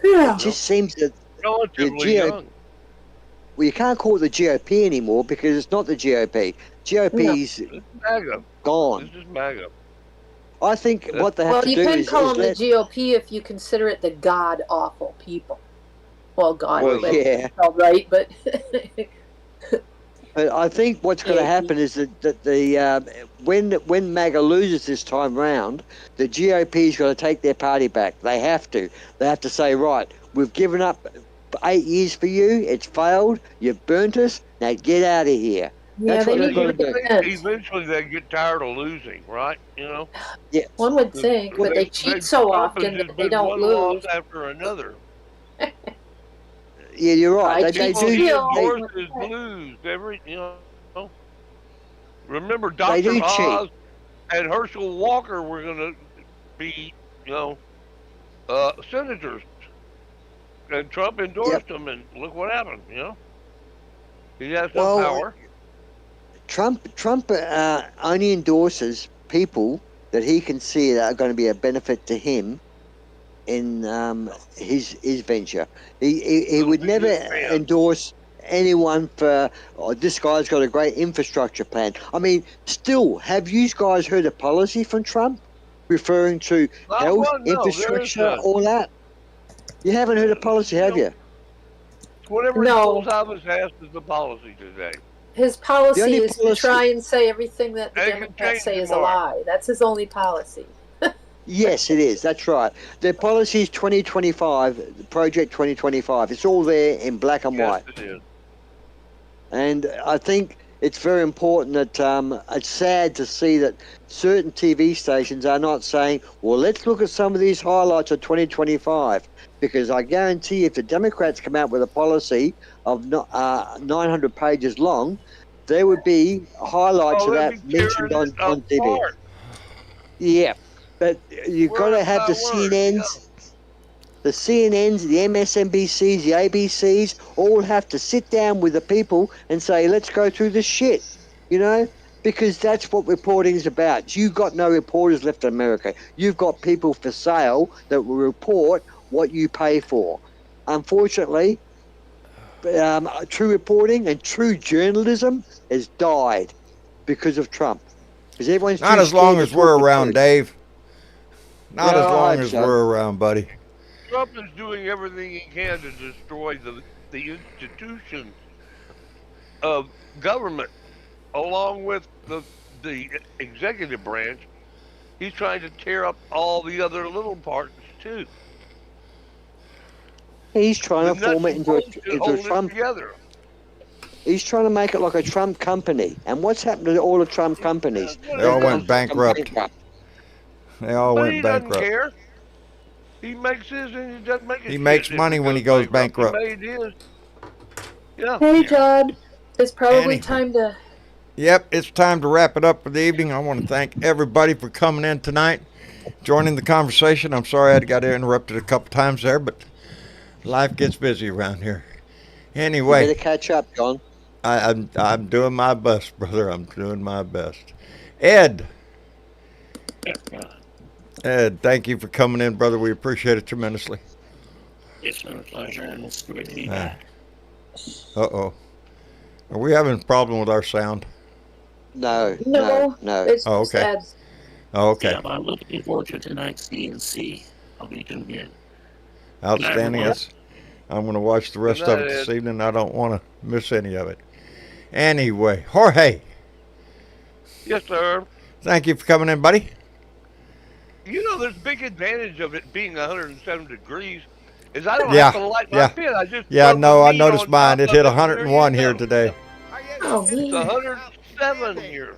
it just seems that relatively young. Well, you can't call it the GOP anymore because it's not the GOP. GOP's gone. This is MAGA. I think what they have to do is... Well, you can call them the GOP if you consider it the god-awful people. Well, all right, but... But I think what's going to happen is that when MAGA loses this time round, the GOP's got to take their party back. They have to. They have to say, right, we've given up 8 years for you. It's failed. You've burnt us. Now get out of here. Yeah, that's what they're going to do. Eventually, they get tired of losing, right? You know. Yeah. One would think, but they cheat so often that they don't lose. One loss after another. Yeah, you're right. They do. Horses lose every, you know. Remember, Dr. Oz and Herschel Walker were going to be, you know, senators, and Trump endorsed them, and look what happened. You know, he has some power. Trump only endorses people that he can see that are going to be a benefit to him in his venture. He would never endorse anyone for this guy's got a great infrastructure plan. I mean, still, have you guys heard a policy from Trump referring to health, infrastructure, all that? You haven't heard a policy, have you? Whatever he pulls out of his ass is the policy today. His policy is to try and say everything that the Democrats say is a lie. That's his only policy. Yes, it is. That's right. The policy is 2025, Project 2025. It's all there in black and white. Yes, it is. And I think it's very important that it's sad to see that certain TV stations are not saying, well, let's look at some of these highlights of 2025. Because I guarantee if the Democrats come out with a policy of 900 pages long, there would be highlights of they'd that be mentioned tearing it on TV. apart. Yeah, but you've got to have the CNNs. The CNNs, the MSNBCs, the ABCs all have to sit down with the people and say, let's go through this shit, because that's what reporting is about. You've got no reporters left in America. You've got people for sale that will report what you pay for. Unfortunately, true reporting and true journalism has died because of Trump. Because everyone's Not too as long scared as to we're talk the around, truth. Dave. Not as I long hope as so. we're around, buddy. Trump is doing everything he can to destroy the institutions of government, along with the executive branch. He's trying to tear up all the other little parts too. He's trying The to nuts form it and into a bolts that hold it Trump. together. He's trying to make it like a Trump company. And what's happened to all the Trump companies? That's what They it all is. went bankrupt. They all But went he doesn't bankrupt. care. He makes his and he doesn't make his. He makes shit if money it when he goes bankrupt. He made his. Yeah. Hey, Todd. It's probably Anyhow. time to. Yep, it's time to wrap it up for the evening. I want to thank everybody for coming in tonight, joining the conversation. I'm sorry I got interrupted a couple times there, but life gets busy around here. You Anyway, better catch up, John. I'm doing my best, brother. I'm doing my best. Ed, thank you for coming in, brother. We appreciate it tremendously. It's been a pleasure, and it's great to be back. Uh-oh. Are we having a problem with our sound? No. It's Oh, just okay. ads. Oh, okay. Yeah, I'm looking forward to tonight's DNC. I'll be doing it. Outstanding. Yes. I'm going to watch the rest of it this Ed. evening. I don't want to miss any of it. Anyway, Jorge, Yes, sir. thank you for coming in, buddy. There's a big advantage of it being 107 degrees. Is I don't Yeah, have to light yeah. my pin. I just Yeah, throw no, the I meat noticed on mine. top It of hit and there 101 you here go. today. Oh, It's man. 107 here.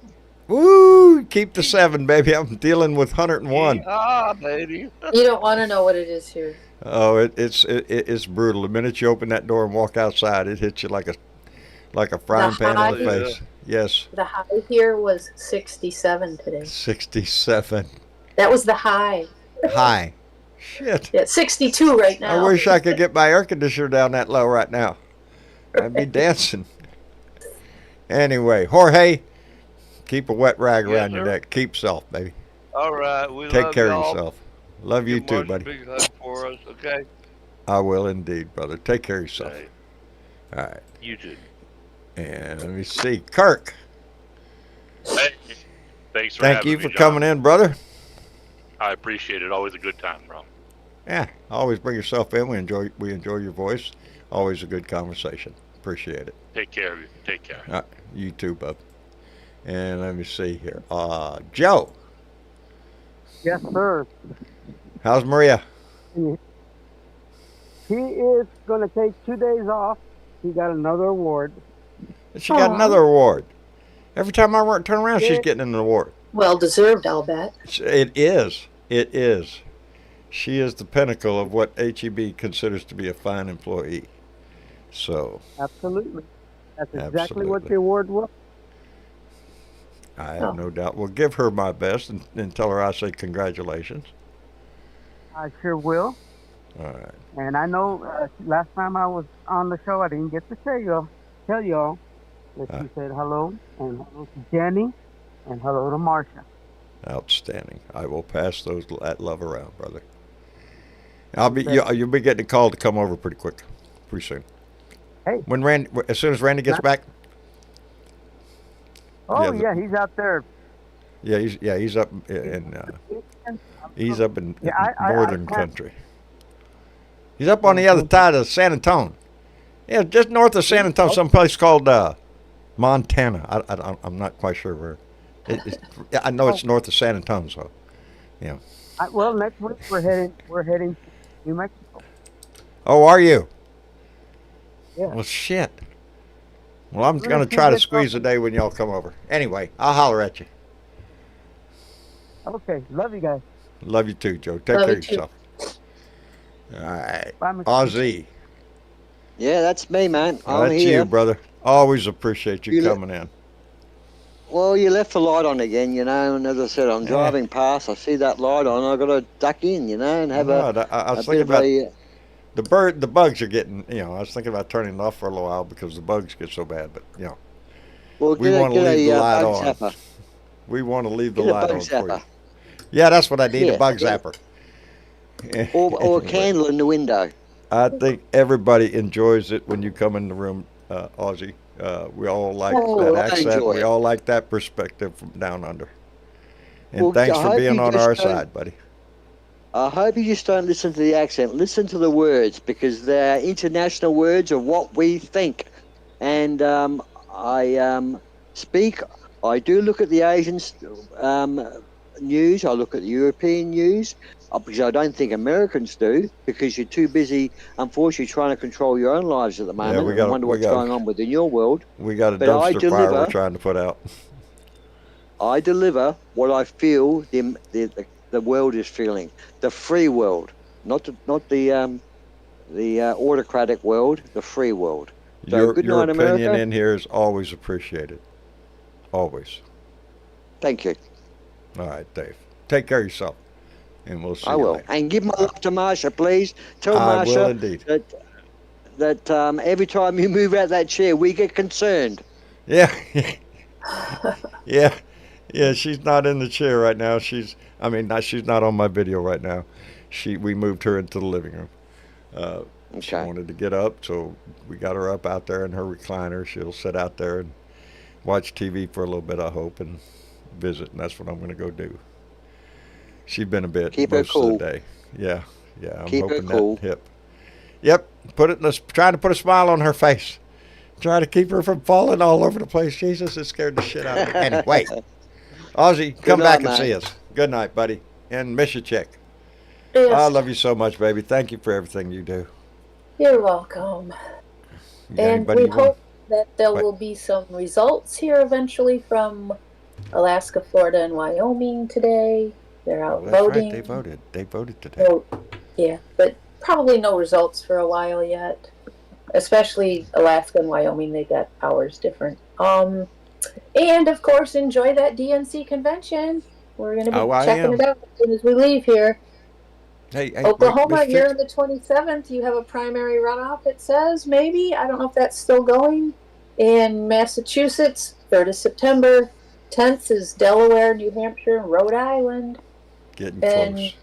Woo! Keep the 7, baby. I'm dealing with 101. Ah, baby. You don't want to know what it is here. Oh, it's brutal. The minute you open that door and walk outside, it hits you like a frying pan in the high- face. Yes, The high here was 67 today. 67. That was the high. High. Shit. Yeah, 62 right now. I wish I could get my air conditioner down that low right now. I'd be dancing. Anyway, Jorge, keep a wet rag around your sir. neck. Keep self, baby. All right. We Take love care y'all. of yourself. Love you Give too, Marsh a buddy. big hug for us, okay? I will indeed, brother. Take care of yourself. Hey, All right. you too. And let me see. Kirk, Hey, thanks for thank having you me, for John. coming in, brother. I appreciate it. Always a good time, bro. Yeah, always bring yourself in. We enjoy your voice. Always a good conversation. Appreciate it. Take care of you. Take care. You too, bub. And let me see here. Joe, Yes, sir. how's Maria? He is going to take 2 days off. He got another award. She got another award. Every time I turn around, she's getting an award. Well deserved, I'll bet. It is. It is. She is the pinnacle of what HEB considers to be a fine employee. So Absolutely. That's exactly what Absolutely. the award was. I have no doubt. Well, give her my best and tell her I say congratulations. I sure will. All right. And I know last time I was on the show, I didn't get to tell y'all that she said hello, and hello to Jenny, and hello to Marcia. Outstanding. I will pass that love around, brother. You'll be getting a call to come over pretty soon. Hey. As soon as Randy gets back. Oh Yeah, he's out there. Yeah, he's up in northern country. He's up on the other side of San Antonio. Yeah, just north of San Antonio, someplace called Montana. I'm not quite sure where. I know it's north of San Antonio, so yeah. Well, next week we're heading to New Mexico. Oh, are you? Yeah. Well, shit. Well, I'm going to try to squeeze a day when y'all come over. Anyway, I'll holler at you. Okay, love you guys. Love you too, Joe. Take Love care you of too. yourself. All right. Bye, Mr. Ozzy, Yeah, that's me, man. I'm that's here. you, brother. Always appreciate you You le- coming in. Well, you left the light on again, you know, and as I said, I'm Yeah. driving past, I see that light on, I've got to duck in, you know, and have I a was bit thinking of about a... the bugs are getting, I was thinking about turning it off for a little while because the bugs get so bad, but, Well, we want to get leave the a light bug on. zapper. We want to leave the Get a light bug on for you. zapper. Yeah, that's what I need, a Yeah, bug yeah. zapper. Or a Anyway, candle in the window. I think everybody enjoys it when you come in the room, Ozzy. We all like Oh, that I accent. enjoy We it. all like that perspective from down under. And Well, thanks I for hope being you on just our don't- side, buddy. I hope you just don't listen to the accent. Listen to the words because they're international words of what we think. And I speak. I do look at the Asian news. I look at the European news because I don't think Americans do because you're too busy, unfortunately, trying to control your own lives at the Yeah, moment and wonder what's going on within your world. We got a But I dumpster fire we're deliver. trying to put out. I deliver what I feel the world is feeling, the free world, not the autocratic world, the free world. So good Your night, opinion America. in here is always appreciated. Always. Thank you. All right, Dave. Take care of yourself, and we'll see I you will. later. And give my love to Marsha, please. Tell I will Marsha indeed. that every time you move out that chair, we get concerned. Yeah. Yeah, she's not in the chair right now. She's not on my video right now. We moved her into the living room. She Okay. wanted to get up, so we got her up out there in her recliner. She'll sit out there and watch TV for a little bit, I hope, and visit, and that's what I'm going to go do. She's been a bit Keep her most cool. of the day. Yeah, I'm Keep her hoping cool. that hip. Yep, trying to put a smile on her face. Trying to keep her from falling all over the place. Jesus, it scared the shit out of me. Anyway, Ozzy, come back and night, see mate. us. Good night, buddy. And miss you, chick. Yes, I love you so much, baby. Thank you for everything you do. you're welcome. You got And anybody we you want? hope that there What? will be some results here eventually from Alaska, Florida, and Wyoming today. They're out Oh, that's voting. right. They voted. They voted today. So, yeah, but probably no results for a while yet. Especially Alaska and Wyoming, they got hours different. And of course, enjoy that DNC convention. We're going to be Oh, I checking am. it out as soon as we leave here. Hey, Oklahoma, wait, you're on the 27th. You have a primary runoff, it says, maybe. I don't know if that's still going. In Massachusetts, 3rd of September. 10th is Delaware, New Hampshire, and Rhode Island. Getting And close.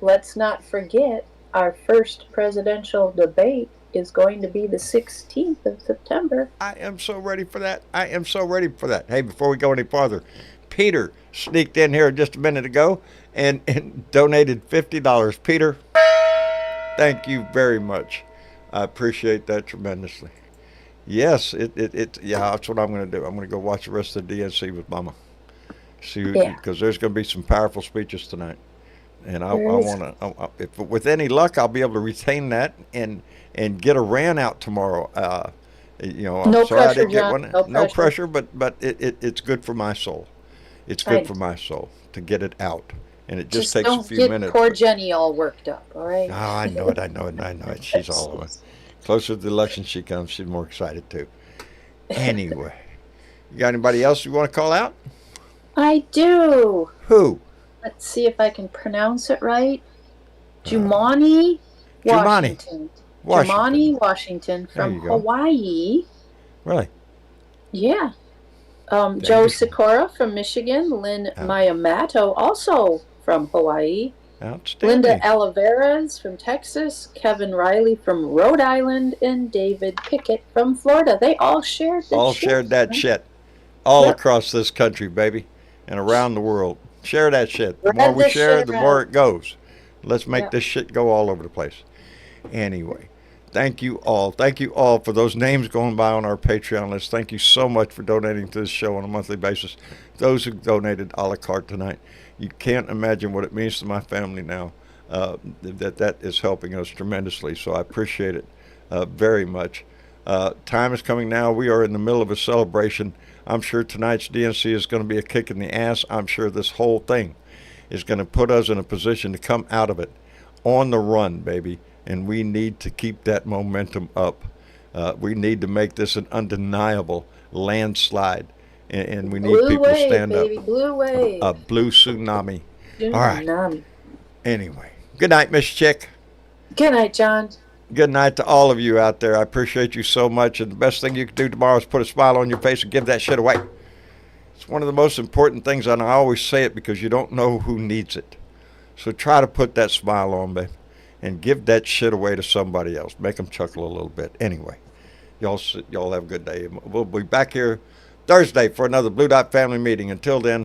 let's not forget, our first presidential debate is going to be the 16th of September. I am so ready for that. I am so ready for that. Hey, before we go any farther, Peter sneaked in here just a minute ago and donated $50. Peter, thank you very much. I appreciate that tremendously. Yes, yeah, that's what I'm going to do. I'm going to go watch the rest of the DNC with Mama. See, Yeah. because there's going to be some powerful speeches tonight. And I There is. want to, if with any luck, I'll be able to retain that and get a rant out tomorrow. I'm No sorry I pressure, didn't get John. one. No pressure. But it's good for my soul. It's I- good for my soul to get it out, and it just takes don't a few get minutes. poor but- Jenny all worked up, all right? Oh, I know it. She's all over. Closer to the election she comes, she's more excited too. Anyway, you got anybody else you want to call out? I do. Who? Let's see if I can pronounce it right. Jumani, Washington. Jumani, Washington There from you go. Hawaii. Really? Yeah. Joe you. Sikora from Michigan. Lynn Oh. Mayamato, also from Hawaii. Outstanding. Linda Oliveras from Texas. Kevin Riley from Rhode Island. And David Pickett from Florida. They all shared the All shit, shared that right? shit. All Yep. across this country, baby, and around the world. Share that shit. The Spread more we this share, shit the around. more it goes. Let's make Yep. this shit go all over the place. Anyway, thank you all. Thank you all for those names going by on our Patreon list. Thank you so much for donating to this show on a monthly basis. Those who donated a la carte tonight, you can't imagine what it means to my family now. That is helping us tremendously. So I appreciate it very much. Time is coming now. We are in the middle of a celebration. I'm sure tonight's DNC is going to be a kick in the ass. I'm sure this whole thing is going to put us in a position to come out of it on the run, baby. And we need to keep that momentum up. We need to make this an undeniable landslide. And we need Blue people to wave, stand baby, up. blue wave. A blue tsunami. All right. Tsunami. Anyway, good night, Miss Chick. Good night, John. Good night to all of you out there. I appreciate you so much. And the best thing you can do tomorrow is put a smile on your face and give that shit away. It's one of the most important things, and I always say it because you don't know who needs it. So try to put that smile on, babe, and give that shit away to somebody else. Make them chuckle a little bit. Anyway, y'all have a good day. We'll be back here Thursday for another Blue Dot family meeting. Until then,